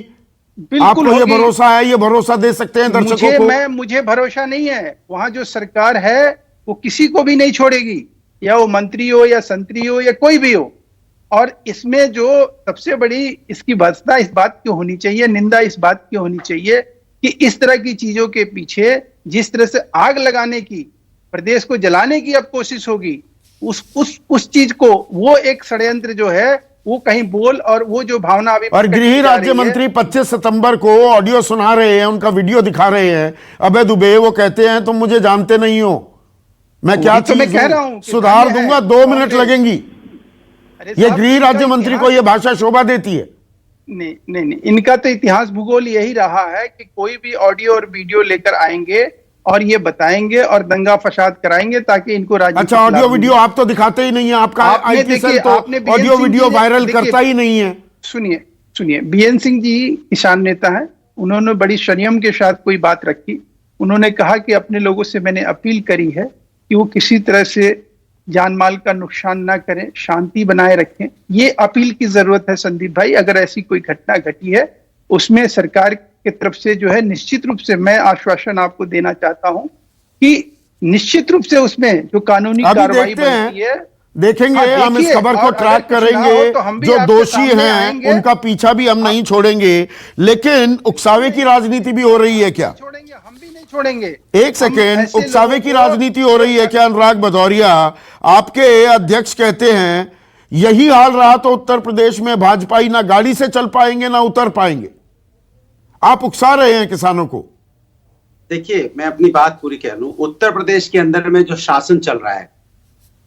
आपको ये भरोसा है? ये भरोसा दे सकते हैं दर्शकों को? मुझे भरोसा नहीं है। वहां जो सरकार है वो किसी को भी नहीं छोड़ेगी, या वो मंत्री हो या संतरी हो या कोई भी हो। और इसमें जो सबसे बड़ी इसकी भत्सना इस बात की होनी चाहिए, निंदा इस बात की होनी चाहिए कि इस तरह की चीजों के पीछे जिस तरह से आग लगाने की, प्रदेश को जलाने की अब कोशिश होगी, उस चीज को, वो एक षड्यंत्र जो है वो कहीं बोल, और वो जो भावना अभी और गृह राज्य मंत्री 25 सितंबर को ऑडियो सुना रहे हैं, उनका वीडियो दिखा रहे हैं अभय दुबे। वो कहते हैं तुम मुझे जानते नहीं हो, मैं क्या चीज मैं कह रहा हूं, सुधार दूंगा, 2 मिनट लगेंगी। ये गृह राज्य मंत्री को ये भाषा शोभा देती है? नहीं, इनका तो इतिहास भूगोल यही रहा है कि कोई भी ऑडियो और वीडियो लेकर आएंगे और ये बताएंगे और दंगा फसाद कराएंगे ताकि इनको राजनीति। अच्छा, ऑडियो वीडियो आप तो दिखाते ही नहीं है, आपका आईटी सेल तो ऑडियो वीडियो वायरल करता ही नहीं है। सुनिए, बीएन सिंह जी किसान नेता है, उन्होंने बड़ी संयम के साथ कोई बात रखी। उन्होंने कहा कि अपने लोगों से मैंने अपील करी है कि वो किसी तरह से जान माल का नुकसान ना करें, शांति बनाए रखें। ये अपील की जरूरत है संदीप भाई। अगर ऐसी कोई घटना घटी है उसमें सरकार की तरफ से जो है निश्चित रूप से मैं आश्वासन आपको देना चाहता हूं कि निश्चित रूप से उसमें जो कानूनी कार्रवाई बनती है देखेंगे। हम इस खबर को ट्रैक करेंगे, तो हम भी जो आपके दोषी सामने हैं आएंगे। उनका पीछा भी हम नहीं छोड़ेंगे। लेकिन उकसावे की राजनीति भी हो रही है क्या? छोड़ेंगे, हम भी नहीं छोड़ेंगे। एक सेकेंड, उकसावे की राजनीति हो रही है क्या? अनुराग भदौरिया, आपके अध्यक्ष कहते हैं यही हाल रहा तो उत्तर प्रदेश में भाजपाई ना गाड़ी से चल पाएंगे ना उतर पाएंगे। आप उकसा रहे हैं किसानों को। देखिए, मैं अपनी बात पूरी कह लूं। उत्तर प्रदेश के अंदर में जो शासन चल रहा है,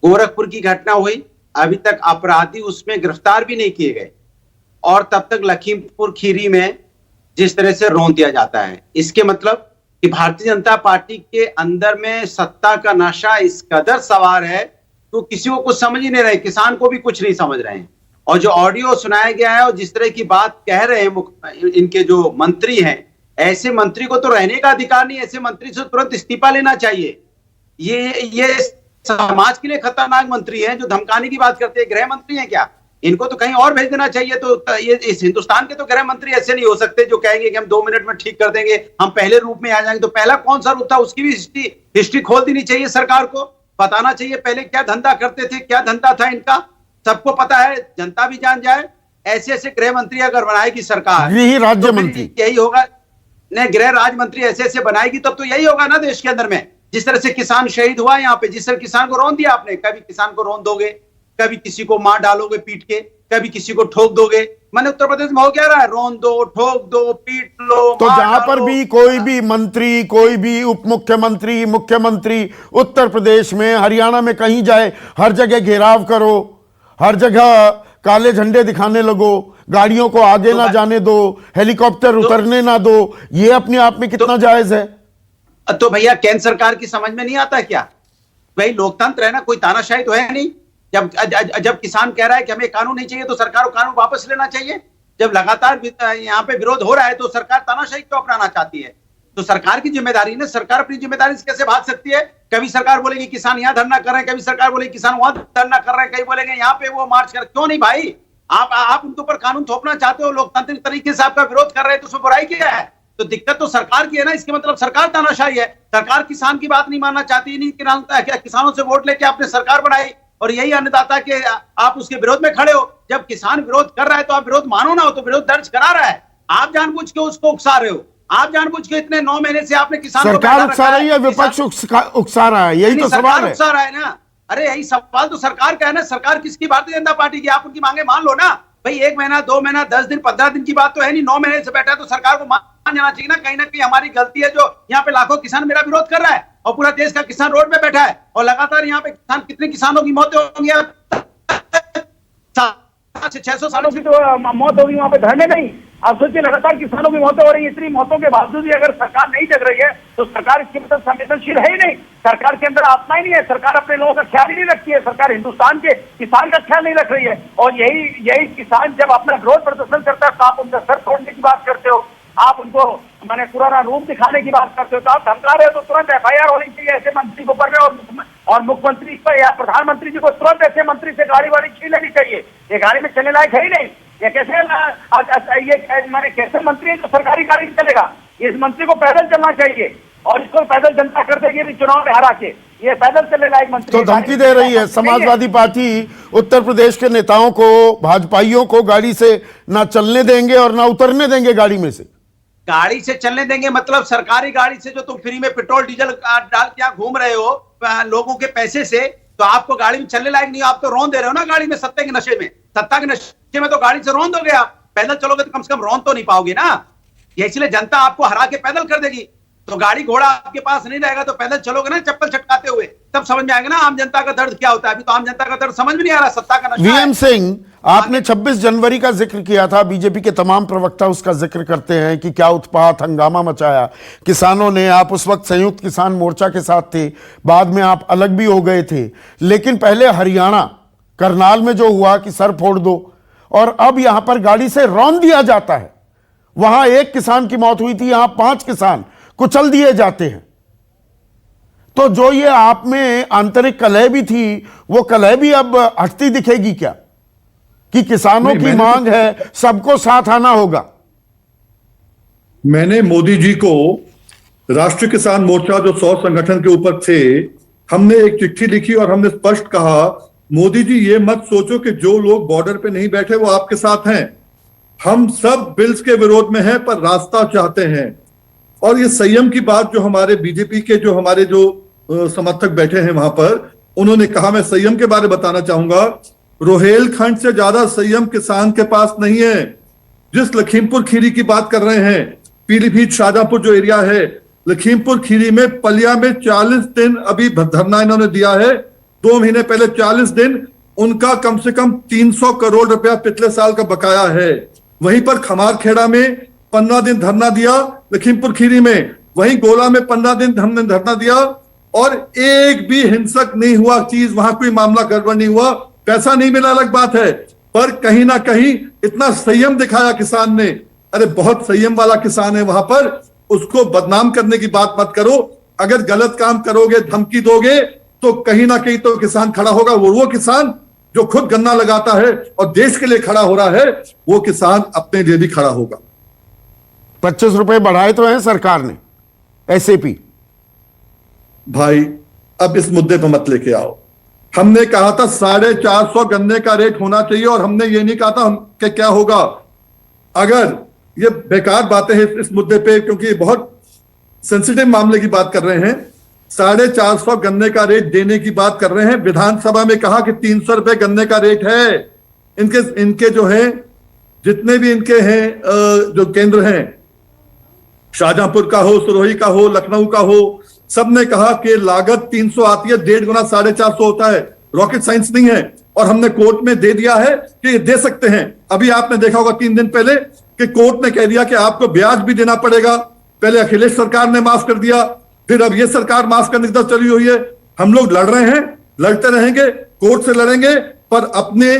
गोरखपुर की घटना हुई, अभी तक अपराधी उसमें गिरफ्तार भी नहीं किए गए, और तब तक लखीमपुर खीरी में जिस तरह से रौंद दिया जाता है, इसके मतलब कि भारतीय जनता पार्टी के अंदर में सत्ता का नशा इस कदर सवार है तो किसी को कुछ समझ ही नहीं रहे, किसान को भी कुछ नहीं समझ रहे हैं। और जो ऑडियो सुनाया गया है और जिस तरह की बात कह रहे हैं इनके जो मंत्री हैं, ऐसे मंत्री को तो रहने का अधिकार नहीं। ऐसे मंत्री से तुरंत इस्तीफा लेना चाहिए। ये समाज के लिए खतरनाक मंत्री हैं जो धमकाने की बात करते हैं। गृह मंत्री हैं क्या? इनको तो कहीं और भेज देना चाहिए। तो ये इस हिंदुस्तान के तो गृह मंत्री ऐसे नहीं हो सकते जो कहेंगे कि हम 2 मिनट में ठीक कर देंगे, हम पहले रूप में आ जाएंगे। तो पहला कौन सा रूप था उसकी भी हिस्ट्री खोल देनी चाहिए। सरकार को बताना चाहिए पहले क्या धंधा करते थे, क्या धंधा था इनका, सबको पता है, जनता भी जान जाए। ऐसे ऐसे गृह मंत्री अगर बनाएगी सरकार, गृह राज्य मंत्री, यही होगा। नहीं, गृह राज्य मंत्री ऐसे ऐसे बनाएगी तब तो यही होगा ना देश के अंदर में। जिस तरह से किसान शहीद हुआ यहाँ पे, जिस तरह किसान को रौंद दिया आपने, कभी किसान को रौंद दोगे, कभी किसी को मार डालोगे पीट के, कभी किसी को ठोक दोगे। मैंने उत्तर प्रदेश में हो क्या रहा है? रौंद दो, ठोक दो, पीट लो। तो जहां पर भी कोई भी मंत्री, कोई भी उप मुख्यमंत्री, मुख्यमंत्री उत्तर प्रदेश में, हरियाणा में कहीं जाए, हर जगह घेराव करो, हर जगह काले झंडे दिखाने लगो, गाड़ियों को आगे ना जाने दो, हेलीकॉप्टर उतरने ना दो, ये अपने आप में कितना जायज है? तो भैया केंद्र सरकार की समझ में नहीं आता क्या? भाई लोकतंत्र है ना, कोई तानाशाही तो है नहीं। जब किसान कह रहा है कि हमें कानून नहीं चाहिए तो सरकार को कानून वापस लेना चाहिए। जब लगातार यहाँ पे विरोध हो रहा है तो सरकार तानाशाही क्यों अपनाना चाहती है? तो सरकार की जिम्मेदारी ना, सरकार अपनी जिम्मेदारी से कैसे भाग सकती है? कभी सरकार बोलेगी किसान यहाँ धरना कर रहे हैं, कभी सरकार बोलेगी किसान वहां धरना कर रहे हैं, कहीं बोलेंगे यहाँ पे वो मार्च कर। क्यों नहीं भाई? आप उनके ऊपर कानून थोपना चाहते हो, लोकतांत्रिक तरीके से आपका विरोध कर रहे हैं, तो उसमें बुराई क्या है? तो दिक्कत तो सरकार की है ना। इसके मतलब सरकार तानाशाही है। सरकार किसान की बात नहीं मानना चाहती, नहीं किसानों से वोट लेके आपने सरकार बनाई और यही अन्नदाता के आप उसके विरोध में खड़े हो। जब किसान विरोध कर रहा है तो आप विरोध मानो ना, हो तो विरोध दर्ज करा रहा है। आप जानबूझ के उसको उकसा रहे हो। आप जानबूझ के इतने 9 महीने से आपने किसान सरकार उकसा रही है, विपक्ष उकसा रहा है, यही तो सवाल है। उकसा रहा है ना। अरे यही सवाल तो सरकार का है ना। सरकार किसकी? भारतीय जनता पार्टी की। आप उनकी मांगे मान लो ना भाई। 1 महीना, 2 महीना, 10 दिन, 15 दिन की बात तो है नहीं। 9 महीने से बैठा है तो सरकार को मान जाना चाहिए ना कहीं हमारी गलती है जो यहाँ पे लाखों किसान मेरा विरोध कर रहा है और पूरा देश का किसान रोड पे बैठा है और लगातार यहाँ पे कितने किसानों की मौतें होंगी? 600 सालों की तो मौत होगी वहां पे धरने नहीं। आप सोचिए लगातार किसानों की मौतें हो रही है। इतनी मौतों के बावजूद भी अगर सरकार नहीं जग रही है तो सरकार इसके मतलब संवेदनशील है ही नहीं। सरकार के अंदर आत्मा ही नहीं है। सरकार अपने लोगों का ख्याल ही नहीं रखती है। सरकार हिंदुस्तान के किसान का ख्याल नहीं रख रही है। और यही किसान जब अपना विरोध प्रदर्शन करता है तो आप उनका सर तोड़ने की बात करते हो, आप उनको मैंने पुराना रूप दिखाने की बात करते हो, तो आप धमका रहे हो। तो तुरंत FIR होनी चाहिए ऐसे मंत्री को ऊपर में और मुख्यमंत्री पर या प्रधानमंत्री जी को तुरंत ऐसे मंत्री से गाड़ी वाड़ी छीन लेनी चाहिए। ये गाड़ी में चलने लायक है ही नहीं। ये कैसे मैंने कैसे मंत्री है जो सरकारी गाड़ी में चलेगा? इस मंत्री को पैदल चलना चाहिए और इसको पैदल जनता कर देगी चुनाव में हरा के। ये पैदल चलने लायक मंत्री तो धमकी दे रही है समाजवादी पार्टी उत्तर प्रदेश के नेताओं को, भाजपाइयों को गाड़ी से ना चलने देंगे और ना उतरने देंगे गाड़ी में से। गाड़ी से चलने देंगे मतलब सरकारी गाड़ी से जो तुम फ्री में पेट्रोल डीजल डाल के यहाँ घूम रहे हो लोगों के पैसे से, तो आपको गाड़ी में चलने लायक नहीं। आप तो रौंद दे रहे हो ना गाड़ी में सत्ता के नशे में। सत्ता के नशे में तो गाड़ी से रौंद दोगे। आप पैदल चलोगे तो कम से कम रौंद तो नहीं पाओगे ना। ये इसलिए जनता आपको हरा के पैदल कर देगी। तो गाड़ी घोड़ा आपके पास नहीं रहेगा तो पैदल चलोगे ना चप्पल चटकाते हुए, तब समझ में आएगा ना आम जनता का दर्द क्या होता है। अभी तो आम जनता का दर्द समझ में नहीं आ रहा। सत्ता का नशा है। VM सिंह, आपने 26 जनवरी का जिक्र किया था। बीजेपी के तमाम प्रवक्ता उसका जिक्र करते हैं कि क्या उत्पात, हंगामा मचाया किसानों ने। आप उस वक्त संयुक्त किसान मोर्चा के साथ थे, बाद में आप अलग भी हो गए थे। लेकिन पहले हरियाणा करनाल में जो हुआ कि सर फोड़ दो, और अब यहां पर गाड़ी से रौंद दिया जाता है। वहां एक किसान की मौत हुई थी, यहां 5 किसान कुचल दिए जाते हैं। तो जो ये आप में आंतरिक कलह भी थी, वो कलह भी अब हटती दिखेगी क्या, कि किसानों की मांग है, सबको साथ आना होगा? मैंने मोदी जी को, राष्ट्रीय किसान मोर्चा जो 100 संगठन के ऊपर थे, हमने एक चिट्ठी लिखी और हमने स्पष्ट कहा, मोदी जी ये मत सोचो कि जो लोग बॉर्डर पे नहीं बैठे वो आपके साथ हैं। हम सब बिल्स के विरोध में हैं, पर रास्ता चाहते हैं। और ये संयम की बात जो हमारे बीजेपी के जो हमारे जो समर्थक बैठे हैं वहां पर, उन्होंने कहा, मैं संयम के बारे में बताना चाहूंगा, रोहेलखंड से ज्यादा संयम किसान के पास नहीं है। जिस लखीमपुर खीरी की बात कर रहे हैं, पीलीभीत शाहजहांपुर जो एरिया है, लखीमपुर खीरी में पलिया में 40 दिन अभी धरना इन्होंने दिया है। 2 महीने पहले 40 दिन, उनका कम से कम 300 करोड़ रुपया पिछले साल का बकाया है। वहीं पर खमारखेड़ा में 15 दिन धरना दिया, लखीमपुर खीरी में, वहीं गोला में 15 दिन हमने धरना दिया, और एक भी हिंसक नहीं हुआ चीज, वहां कोई मामला गड़बड़ नहीं हुआ। पैसा नहीं मिला अलग बात है, पर कहीं ना कहीं इतना संयम दिखाया किसान ने। अरे बहुत संयम वाला किसान है वहां पर, उसको बदनाम करने की बात मत करो। अगर गलत काम करोगे, धमकी दोगे, तो कहीं ना कहीं तो किसान खड़ा होगा। वो किसान जो खुद गन्ना लगाता है और देश के लिए खड़ा हो रहा है, वो किसान अपने लिए भी खड़ा होगा। 25 रुपए बढ़ाए तो हैं सरकार ने, एसएपी। भाई अब इस मुद्दे पर मत लेके आओ। हमने कहा था 450 गन्ने का रेट होना चाहिए, और हमने ये नहीं कहा था कि क्या होगा। अगर ये बेकार बातें हैं इस मुद्दे पे, क्योंकि बहुत सेंसिटिव मामले की बात कर रहे हैं। 450 गन्ने का रेट देने की बात कर रहे हैं। विधानसभा में कहा कि 300 रुपए गन्ने का रेट है। इनके जो है, जितने भी इनके हैं जो केंद्र हैं, शाहजहांपुर का हो, सिरोही का हो, लखनऊ का हो, सबने कहा कि लागत 300 आती है, 1.5 गुना 450 होता है। रॉकेट साइंस नहीं है। और हमने कोर्ट में दे दिया है कि दे सकते हैं। अभी आपने देखा होगा 3 दिन पहले कि कोर्ट ने कह दिया कि आपको ब्याज भी देना पड़ेगा। पहले अखिलेश सरकार ने माफ कर दिया, फिर अब ये सरकार माफ करने की तरफ चली हुई है। हम लोग लड़ रहे हैं, लड़ते रहेंगे, कोर्ट से लड़ेंगे, पर अपने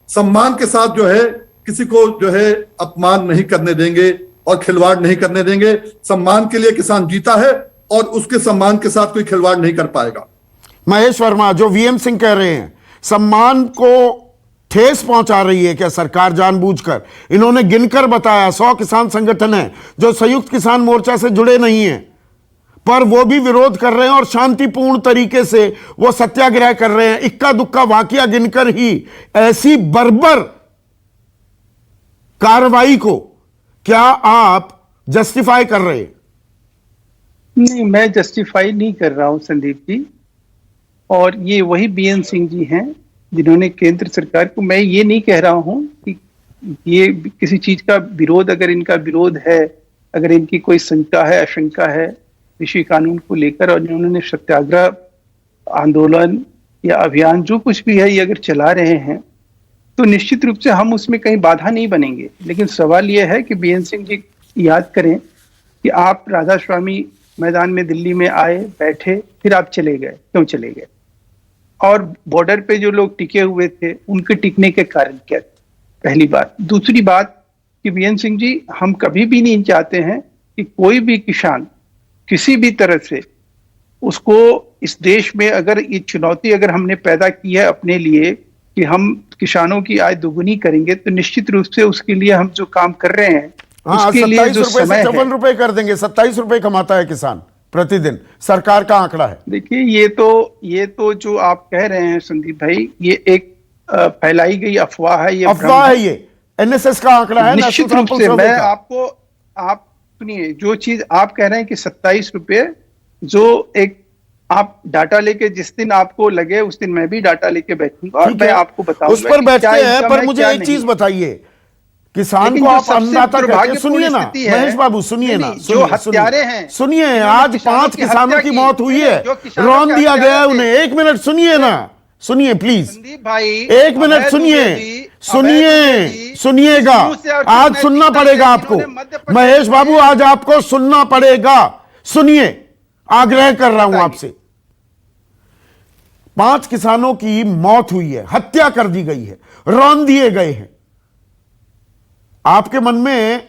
सम्मान के साथ जो है, किसी को जो है अपमान नहीं करने देंगे और खिलवाड़ नहीं करने देंगे। सम्मान के लिए किसान जीता है, और उसके सम्मान के साथ कोई खिलवाड़ नहीं कर पाएगा। महेश वर्मा, जो वीएम सिंह कह रहे हैं, सम्मान को ठेस पहुंचा रही है क्या सरकार जानबूझकर? इन्होंने गिनकर बताया 100 किसान संगठन है जो संयुक्त किसान मोर्चा से जुड़े नहीं हैं, पर वो भी विरोध कर रहे हैं और शांतिपूर्ण तरीके से वो सत्याग्रह कर रहे हैं। इक्का दुक्का वाकया गिनकर ही ऐसी बर्बर कार्रवाई को क्या आप जस्टिफाई कर रहे हैं? नहीं, मैं जस्टिफाई नहीं कर रहा हूं संदीप जी। और ये वही बीएन सिंह जी हैं जिन्होंने केंद्र सरकार को, मैं ये नहीं कह रहा हूं कि ये किसी चीज का विरोध, अगर इनका विरोध है, अगर इनकी कोई शंका है, आशंका है कृषि कानून को लेकर, और उन्होंने सत्याग्रह आंदोलन या अभियान जो कुछ भी है ये अगर चला रहे हैं, तो निश्चित रूप से हम उसमें कहीं बाधा नहीं बनेंगे। लेकिन सवाल यह है कि बीएन सिंह जी याद करें कि आप राधा स्वामी मैदान में दिल्ली में आए, बैठे, फिर आप चले गए। क्यों चले गए? और बॉर्डर पे जो लोग टिके हुए थे उनके टिकने के कारण क्या थे? पहली बात। दूसरी बात कि बीएन सिंह जी, हम कभी भी नहीं चाहते हैं कि कोई भी किसान किसी भी तरह से उसको, इस देश में अगर ये चुनौती अगर हमने पैदा की है अपने लिए कि हम किसानों की आय दोगुनी करेंगे, तो निश्चित रूप से उसके लिए हम जो काम कर रहे हैं, उसके लिए जो समय है, 57 रुपए कर देंगे। 27 रुपए कमाता है किसान प्रतिदिन, सरकार का आंकड़ा है। देखिए, ये तो जो आप कह रहे हैं संदीप भाई, ये एक फैलाई गई अफवाह है। ये अफवाह है, ये एनएसएस का आंकड़ा है। निश्चित रूप से मैं आपको, आप सुनिए, जो चीज आप कह रहे हैं कि 27 रुपए, जो एक आप डाटा लेके जिस दिन आपको लगे उस दिन मैं भी डाटा लेके बैठूंगा और मैं आपको बताऊंगा उस पर बैठते हैं। पर मुझे एक चीज बताइए, किसान को आप अन्नदाता कहते हैं। सुनिए ना महेश बाबू, सुनिए ना, जो हत्यारे हैं, सुनिए, आज 5 किसानों की मौत हुई है, रौंद दिया गया है उन्हें। 1 मिनट सुनिए ना, सुनिए प्लीज, संदीप भाई 1 मिनट सुनिए, सुनिएगा। आज सुनना पड़ेगा आपको महेश बाबू, आज आपको सुनना पड़ेगा। सुनिए, आग्रह कर रहा हूं आपसे। 5 किसानों की मौत हुई है, हत्या कर दी गई है, रौंद दिए गए हैं। आपके मन में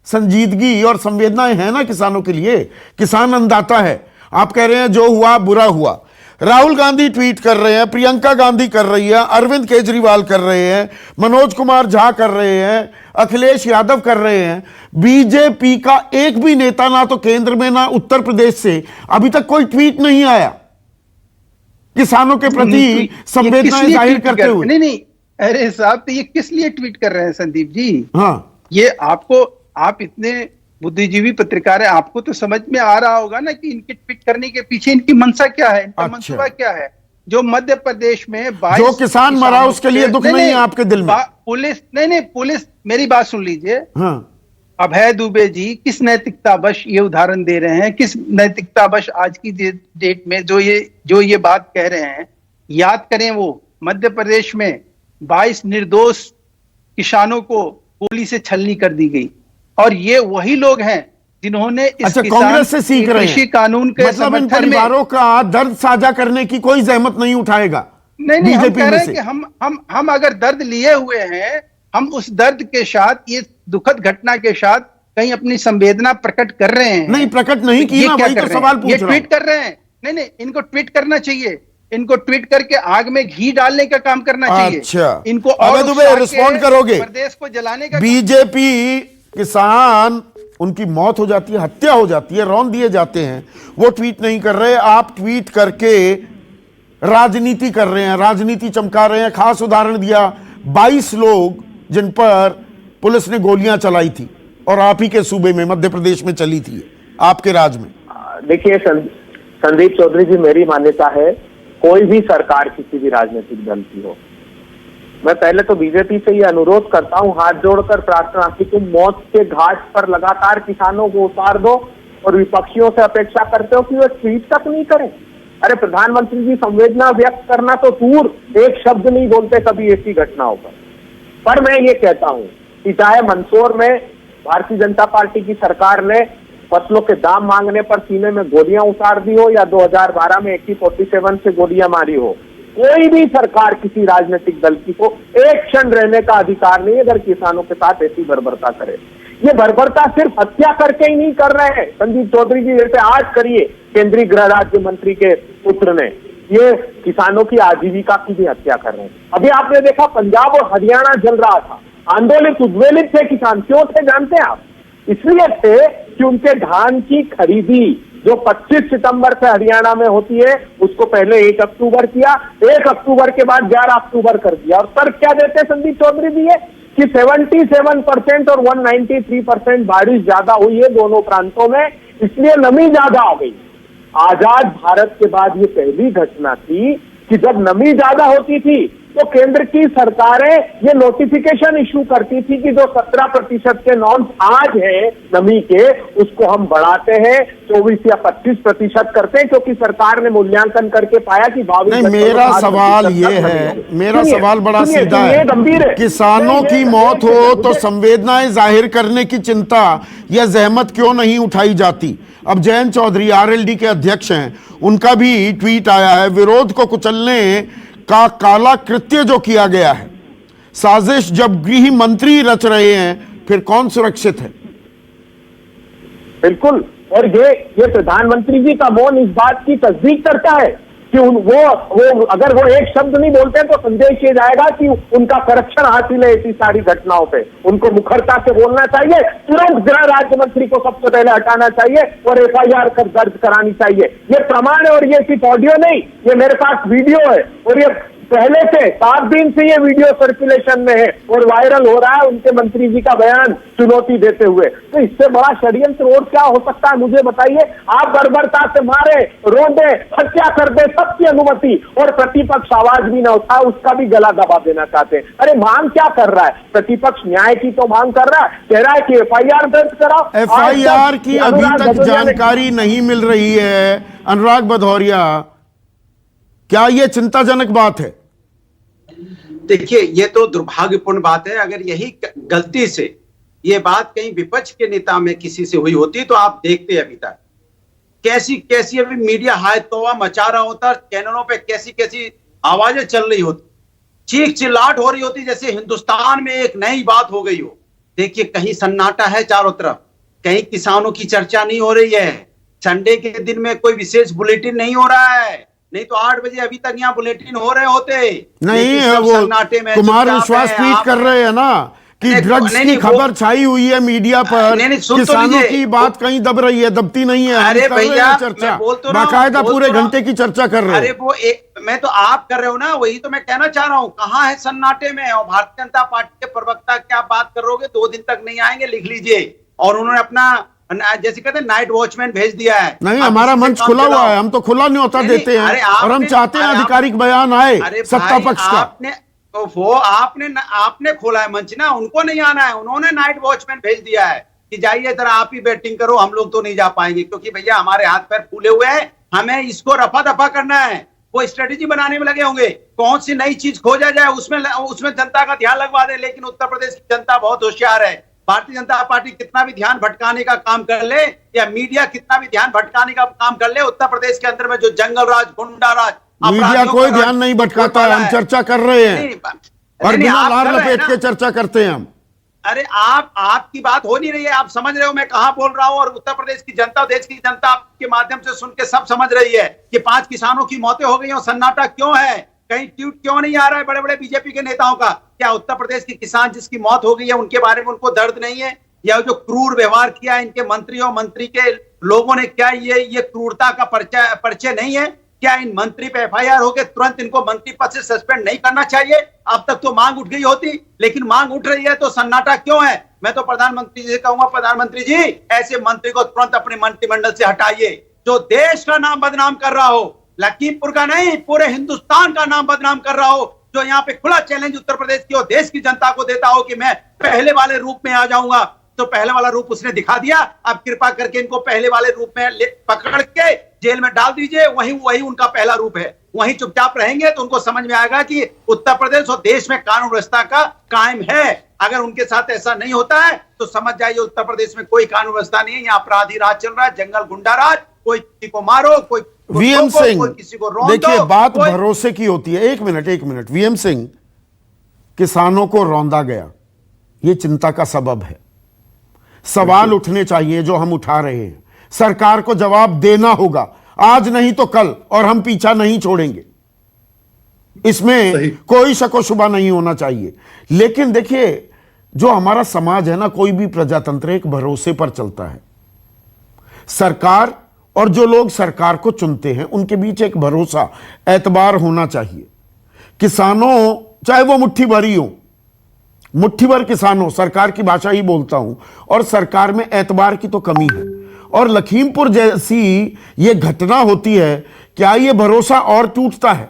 संजीदगी और संवेदनाएं हैं ना किसानों के लिए। किसान अन्नदाता है। आप कह रहे हैं जो हुआ बुरा हुआ। राहुल गांधी ट्वीट कर रहे हैं, प्रियंका गांधी कर रही है, अरविंद केजरीवाल कर रहे हैं, मनोज कुमार झा कर रहे हैं, अखिलेश यादव कर रहे हैं। बीजेपी का एक भी नेता, ना तो केंद्र में ना उत्तर प्रदेश से, अभी तक कोई ट्वीट नहीं आया किसानों के प्रति संवेदनाएं जाहिर करते हुए। नहीं, अरे साहब, तो ये किस लिए ट्वीट कर रहे हैं संदीप जी? हाँ, ये आप इतने बुद्धिजीवी पत्रकार है, आपको तो समझ में आ रहा होगा ना कि इनके ट्वीट करने के पीछे इनकी मंशा क्या है, इनका मंसूबा क्या है। जो मध्य प्रदेश में 22 जो किसान मरा उसके लिए दुख नहीं है आपके दिल में? पुलिस मेरी बात सुन लीजिए। हाँ। अभय दुबे जी किस नैतिकतावश ये उदाहरण दे रहे हैं, किस नैतिकतावश आज की डेट में जो ये बात कह रहे हैं? याद करें, वो मध्य प्रदेश में 22 निर्दोष किसानों को गोली से छलनी कर दी गई, और ये वही लोग हैं जिन्होंने इस कांग्रेस से सीख रहे हैं। कृषि कानून के मतलब इन समर्थन में परिवारों का दर्द साझा करने की कोई जहमत नहीं उठाएगा। नहीं, हम कह रहे हैं कि हम अगर दर्द लिए हुए हैं, हम उस दर्द के साथ, ये दुखद घटना के साथ कहीं अपनी संवेदना प्रकट कर रहे हैं। नहीं, प्रकट नहीं की ना, वही तो सवाल पूछ रहा हूं। ये ट्वीट कर रहे हैं। नहीं, इनको ट्वीट करना चाहिए। इनको ट्वीट करके आग में घी डालने का काम करना चाहिए। अच्छा, इनको अभय दुबे रिस्पॉन्ड करोगे? प्रदेश को जलाने का। बीजेपी किसान, उनकी मौत हो जाती है, हत्या हो जाती है, रौंद दिए जाते हैं, वो ट्वीट नहीं कर रहे। आप ट्वीट करके राजनीति कर रहे हैं, राजनीति चमका रहे हैं। खास उदाहरण दिया 22 लोग जिन पर पुलिस ने गोलियां चलाई थी, और आप ही के सूबे में मध्य प्रदेश में चली थी, आपके राज्य में। देखिए संदीप चौधरी जी, मेरी मान्यता है कोई भी सरकार किसी भी राजनीतिक दल की हो, मैं पहले तो बीजेपी से ये अनुरोध करता हूं, हाथ जोड़कर प्रार्थना की तुम मौत के घाट पर लगातार किसानों को उतार दो, और विपक्षियों से अपेक्षा करते हो कि वे ट्वीट तक नहीं करें। अरे प्रधानमंत्री जी संवेदना व्यक्त करना तो दूर, एक शब्द नहीं बोलते कभी ऐसी घटनाओं पर मैं ये कहता हूं कि चाहे मंदसौर में भारतीय जनता पार्टी की सरकार ने फसलों के दाम मांगने पर सीने में गोलियां उतार दी हो, या 2012 में AK-47 से गोलियां मारी हो, कोई भी सरकार किसी राजनीतिक दल की को एक क्षण रहने का अधिकार नहीं अगर किसानों के साथ ऐसी बर्बरता करे। ये बर्बरता सिर्फ हत्या करके ही नहीं कर रहे हैं संदीप चौधरी जी, जैसे आज करिए केंद्रीय गृह राज्य मंत्री के पुत्र ने, ये किसानों की आजीविका की भी हत्या कर रहे हैं। अभी आपने देखा पंजाब और हरियाणा जल रहा था, आंदोलित उद्वेलित थे किसान। क्यों थे जानते हैं आप? इसलिए थे कि उनके धान की खरीदी जो 25 सितंबर से हरियाणा में होती है, उसको पहले 1 अक्टूबर किया, 1 अक्टूबर के बाद 11 अक्टूबर कर दिया। और तर्क क्या देते संदीप चौधरी जी कि 77% और 193% बारिश ज्यादा हुई है दोनों प्रांतों में, इसलिए नमी ज्यादा आ गई। आजाद भारत के बाद ये पहली घटना थी कि जब नमी ज्यादा होती थी तो केंद्र की सरकारें ये नोटिफिकेशन इशू करती थी कि जो 17% के नॉर्म्स आज है नमी के, उसको हम बढ़ाते हैं 24 या 25% करते हैं, क्योंकि सरकार ने मूल्यांकन करके पाया कि 22। मेरा सवाल ये है, मेरा सवाल बड़ा सीधा है, किसानों की मौत हो तो संवेदनाएं जाहिर करने की चिंता या जहमत क्यों नहीं उठाई जाती? अब जयंत चौधरी RLD के अध्यक्ष हैं, उनका भी ट्वीट आया है, विरोध को कुचलने का काला कृत्य जो किया गया है, साजिश जब गृह मंत्री रच रहे हैं, फिर कौन सुरक्षित है? बिल्कुल, और ये प्रधानमंत्री जी का मौन इस बात की तस्दीक करता है कि वो अगर वो एक शब्द नहीं बोलते तो संदेश ये जाएगा कि उनका संरक्षण हासिल है ऐसी सारी घटनाओं पे। उनको मुखरता से बोलना चाहिए, तुरंत गृह राज्य मंत्री को सबसे पहले हटाना चाहिए और FIR दर्ज करानी चाहिए। ये प्रमाण है, और ये सिर्फ ऑडियो नहीं, ये मेरे पास वीडियो है, और ये पहले से 7 दिन से ये वीडियो सर्कुलेशन में है और वायरल हो रहा है, उनके मंत्री जी का बयान चुनौती देते हुए। तो इससे बड़ा षड्यंत्र और क्या हो सकता है, मुझे बताइए। आप बर्बरता से मारे, रोंदे, हत्या कर दे, सबकी अनुमति, और प्रतिपक्ष आवाज भी ना उठाए, उसका भी गला दबा देना चाहते हैं। अरे मांग क्या कर रहा है प्रतिपक्ष? न्याय की तो मांग कर रहा है, कह रहा है कि FIR दर्ज कराओ। FIR की अभी तक जानकारी नहीं मिल रही है। अनुराग भदौरिया, क्या यह चिंताजनक बात है? देखिए, ये तो दुर्भाग्यपूर्ण बात है। अगर यही गलती से ये बात कहीं विपक्ष के नेता में किसी से हुई होती तो आप देखते अभी तक कैसी कैसी अभी मीडिया हाय तौबा मचा रहा होता, चैनलों पे कैसी कैसी आवाजें चल रही होती, चीख चिल्लाहट हो रही होती, जैसे हिंदुस्तान में एक नई बात हो गई हो। देखिए कहीं सन्नाटा है चारों तरफ, कहीं किसानों की चर्चा नहीं हो रही है, संडे के दिन में कोई विशेष बुलेटिन नहीं हो रहा है, नहीं तो 8 बजे अभी तक यहाँ बुलेटिन हो रहे होते। नहीं है, वो कुमार विश्वास ट्वीट कर रहे हैं ना कि ड्रग्स की खबर छाई हुई है मीडिया पर, किसानों की बात कहीं दब रही है, दबती नहीं है। अरे भैया चर्चा बाकायदा पूरे घंटे की चर्चा कर रहे हैं। अरे वो मैं तो आप कर रहे हो ना, वही तो मैं कहना चाह रहा हूँ, कहाँ है सन्नाटे में। और भारतीय जनता पार्टी के प्रवक्ता क्या बात कर रहे 2 दिन तक नहीं आएंगे, लिख लीजिए। और उन्होंने अपना जैसे कहते हैं नाइट वॉचमैन भेज दिया है। नहीं, हमारा मंच खुला हुआ है, हम तो खुला न्योता देते हैं और हम चाहते हैं आधिकारिक बयान आए सत्ता पक्ष का। तो वो आपने खोला है मंच ना, उनको नहीं आना है, उन्होंने नाइट वॉचमैन भेज दिया है कि जाइए जरा आप ही बैटिंग करो, हम लोग तो नहीं जा पाएंगे क्योंकि भैया हमारे हाथ पैर फूले हुए हैं, हमें इसको रफा दफा करना है। वो स्ट्रेटेजी बनाने में लगे होंगे, कौन सी नई चीज खोजा जाए उसमें जनता का ध्यान लगवा दे। लेकिन उत्तर प्रदेश की जनता बहुत होशियार है। भारतीय जनता पार्टी कितना भी ध्यान भटकाने का काम कर ले या मीडिया कितना भी ध्यान भटकाने का काम कर ले, उत्तर प्रदेश के अंदर में जो जंगल राज, गुंडा राज, मीडिया कोई ध्यान नहीं भटकाता है। हम चर्चा कर रहे हैं और बिना लार लपेट के चर्चा करते हैं हम। अरे आपकी बात हो नहीं रही है, आप समझ रहे हो मैं कहां बोल रहा हूं। और उत्तर प्रदेश की जनता, देश की जनता आपके माध्यम से सुन के सब समझ रही है कि 5 किसानों की मौतें हो गई और सन्नाटा क्यों है, कहीं ट्वीट क्यों नहीं आ रहा है बड़े बड़े बीजेपी के नेताओं का। क्या उत्तर प्रदेश के किसान जिसकी मौत हो गई है उनके बारे में उनको दर्द नहीं है? या जो क्रूर व्यवहार किया इनके मंत्रियों मंत्री के लोगों ने, क्या ये क्रूरता का परिचय नहीं है? क्या इन मंत्री पे एफआईआर हो गए तुरंत इनको मंत्री पद से सस्पेंड नहीं करना चाहिए? अब तक तो मांग उठ गई होती, लेकिन मांग उठ रही है तो सन्नाटा क्यों है? मैं तो प्रधानमंत्री जी से कहूंगा, प्रधानमंत्री जी ऐसे मंत्री को तुरंत अपने मंत्रिमंडल से हटाइए जो देश का नाम बदनाम कर रहा हो, लखीमपुर का नहीं पूरे हिंदुस्तान का नाम बदनाम कर रहा हो, जो यहाँ पे खुला चैलेंज उत्तर प्रदेश की और देश की जनता को देता हो कि मैं पहले वाले रूप में आ जाऊंगा। तो पहले वाला रूप उसने दिखा दिया, अब कृपा करके इनको पहले वाले रूप में पकड़ के जेल में डाल दीजिए, वही उनका पहला रूप है। वहीं चुपचाप रहेंगे तो उनको समझ में आएगा कि उत्तर प्रदेश और देश में कानून व्यवस्था का कायम है। अगर उनके साथ ऐसा नहीं होता है तो समझ जाइए उत्तर प्रदेश में कोई कानून व्यवस्था नहीं है, यहाँ अपराधी राज चल रहा है, जंगल गुंडा राज, कोई किसी को मारो, कोई वीएम सिंह, देखिए बात भरोसे की होती है। एक मिनट वीएम सिंह, किसानों को रौंदा गया, ये चिंता का सबब है। सवाल उठने चाहिए जो हम उठा रहे हैं, सरकार को जवाब देना होगा, आज नहीं तो कल, और हम पीछा नहीं छोड़ेंगे, इसमें कोई शको शुबा नहीं होना चाहिए। लेकिन देखिए जो हमारा समाज है ना, कोई भी प्रजातंत्र एक भरोसे पर चलता है। सरकार और जो लोग सरकार को चुनते हैं उनके बीच एक भरोसा, एतबार होना चाहिए। किसानों चाहे वो मुट्ठी भरी हो, मुट्ठी भर किसान हो, सरकार की भाषा ही बोलता हूं, और सरकार में एतबार की तो कमी है। और लखीमपुर जैसी ये घटना होती है, क्या ये भरोसा और टूटता है?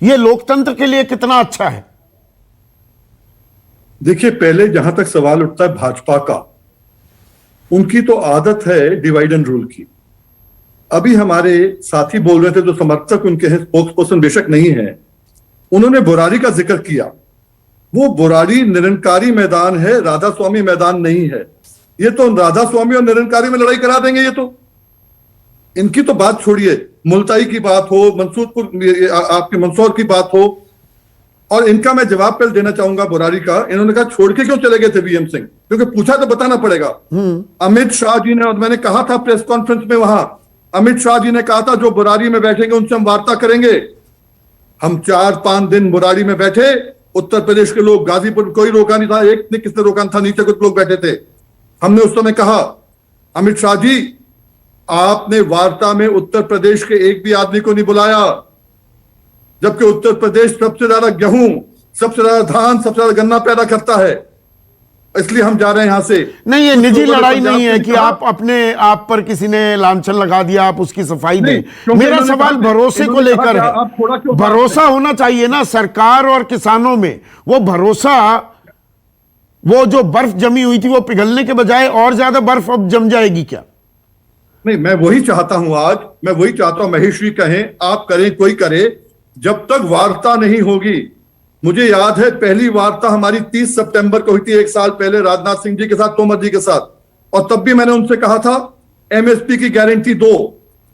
ये लोकतंत्र के लिए कितना अच्छा है? देखिए, पहले जहां तक सवाल उठता है भाजपा का, उनकी तो आदत है डिवाइड एंड रूल की। अभी हमारे साथी बोल रहे थे, जो समर्थक उनके हैं, स्पोक्स पर्सन बेशक नहीं है, उन्होंने बुराड़ी का जिक्र किया। वो बुराड़ी निरंकारी मैदान है, राधा स्वामी मैदान नहीं है। ये तो राधा स्वामी और निरंकारी में लड़ाई करा देंगे। ये तो इनकी तो बात छोड़िए, मुल्ताई की बात हो, मंसूरपुर आपके मंदसौर की बात हो, और इनका मैं जवाब पहले देना चाहूंगा बुराड़ी का। इन्होंने कहा छोड़ के क्यों चले गए थे वीएम सिंह, क्योंकि पूछा तो बताना पड़ेगा। अमित शाह जी ने, और मैंने कहा था प्रेस कॉन्फ्रेंस में वहां, अमित शाह जी ने कहा था जो बुराड़ी में बैठेंगे उनसे हम वार्ता करेंगे। हम 4-5 दिन बुराड़ी में बैठे, उत्तर प्रदेश के लोग, गाजीपुर कोई रोका नहीं था, एक ने किसने रोका था, नीचे कुछ लोग बैठे थे। हमने उस समय कहा, अमित शाह जी आपने वार्ता में उत्तर प्रदेश के एक भी आदमी को नहीं बुलाया, जबकि उत्तर प्रदेश सबसे ज्यादा गेहूं, सबसे ज्यादा धान, सबसे ज्यादा गन्ना पैदा करता है, इसलिए हम जा रहे हैं यहां से। नहीं, ये निजी लड़ाई नहीं है कि आप अपने आप पर किसी ने लांछन लगा दिया, आप उसकी सफाई दें। मेरा सवाल भरोसे को लेकर है। भरोसा होना चाहिए ना सरकार और किसानों में। वो भरोसा, वो जो बर्फ जमी हुई थी वो पिघलने के बजाय और ज्यादा बर्फ अब जम जाएगी क्या? नहीं, मैं वही चाहता हूं, आज मैं वही चाहता हूं, महेश जी कहें, आप करें, कोई करे, जब तक वार्ता नहीं होगी। मुझे याद है पहली वार्ता हमारी 30 सितंबर को हुई थी, 1 साल पहले, राजनाथ सिंह जी के साथ, तोमर जी के साथ, और तब भी मैंने उनसे कहा था एमएसपी की गारंटी दो।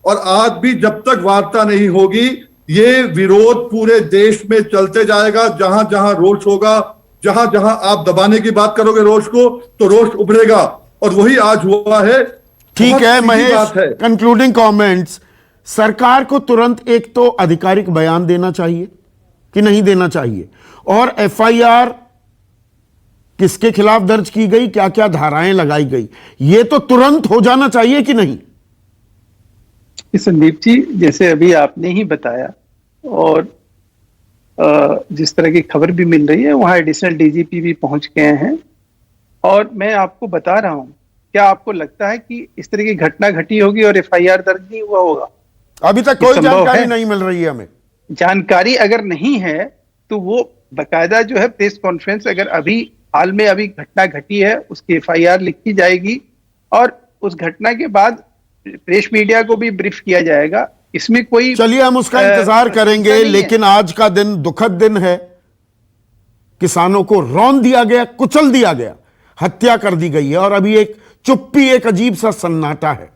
और आज भी जब तक वार्ता नहीं होगी, ये विरोध पूरे देश में चलते जाएगा। जहां जहां रोष होगा, जहां जहां आप दबाने की बात करोगे रोष को, तो रोष उभरेगा, और वही आज हुआ है। ठीक बहुत है सीधी महेश, बात है। Concluding comments. सरकार को तुरंत एक तो आधिकारिक बयान देना चाहिए कि नहीं देना चाहिए, और एफआईआर किसके खिलाफ दर्ज की गई, क्या क्या धाराएं लगाई गई, यह तो तुरंत हो जाना चाहिए कि नहीं? संदीप जी, जैसे अभी आपने ही बताया, और जिस तरह की खबर भी मिल रही है, वहां एडिशनल डीजीपी भी पहुंच गए हैं। और मैं आपको बता रहा हूं, क्या आपको लगता है कि इस तरह की घटना घटी होगी और एफआईआर दर्ज नहीं हुआ होगा? अभी तक कोई जानकारी नहीं मिल रही है हमें। जानकारी अगर नहीं है तो वो बकायदा जो है प्रेस कॉन्फ्रेंस, अगर अभी हाल में अभी घटना घटी है, उसकी एफआईआर लिखी जाएगी, और उस घटना के बाद प्रेस मीडिया को भी ब्रीफ किया जाएगा। इसमें कोई, चलिए हम उसका इंतजार करेंगे, लेकिन आज का दिन दुखद दिन है। किसानों को रौंद दिया गया, कुचल दिया गया, हत्या कर दी गई है, और अभी एक चुप्पी, एक अजीब सा सन्नाटा है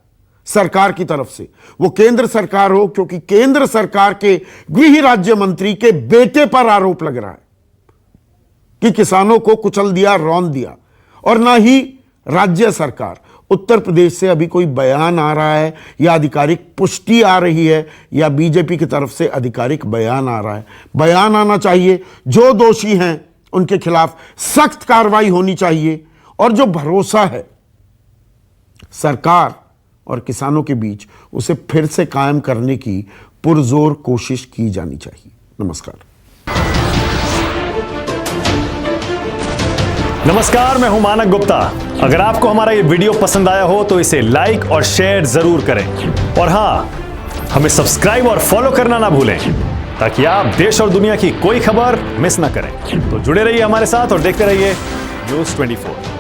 सरकार की तरफ से। वो केंद्र सरकार हो, क्योंकि केंद्र सरकार के गृह राज्य मंत्री के बेटे पर आरोप लग रहा है कि किसानों को कुचल दिया, रौंद दिया, और ना ही राज्य सरकार। उत्तर प्रदेश से अभी कोई बयान आ रहा है, या आधिकारिक पुष्टि आ रही है, या बीजेपी की तरफ से आधिकारिक बयान आ रहा है? बयान आना चाहिए, जो दोषी हैं उनके खिलाफ सख्त कार्रवाई होनी चाहिए, और जो भरोसा है सरकार और किसानों के बीच, उसे फिर से कायम करने की पुरजोर कोशिश की जानी चाहिए। नमस्कार। नमस्कार, मैं हूं मानक गुप्ता। अगर आपको हमारा ये वीडियो पसंद आया हो तो इसे लाइक और शेयर जरूर करें, और हां, हमें सब्सक्राइब और फॉलो करना ना भूलें, ताकि आप देश और दुनिया की कोई खबर मिस ना करें। तो जुड़े रहिए हमारे साथ और देखते रहिए न्यूज़ 24।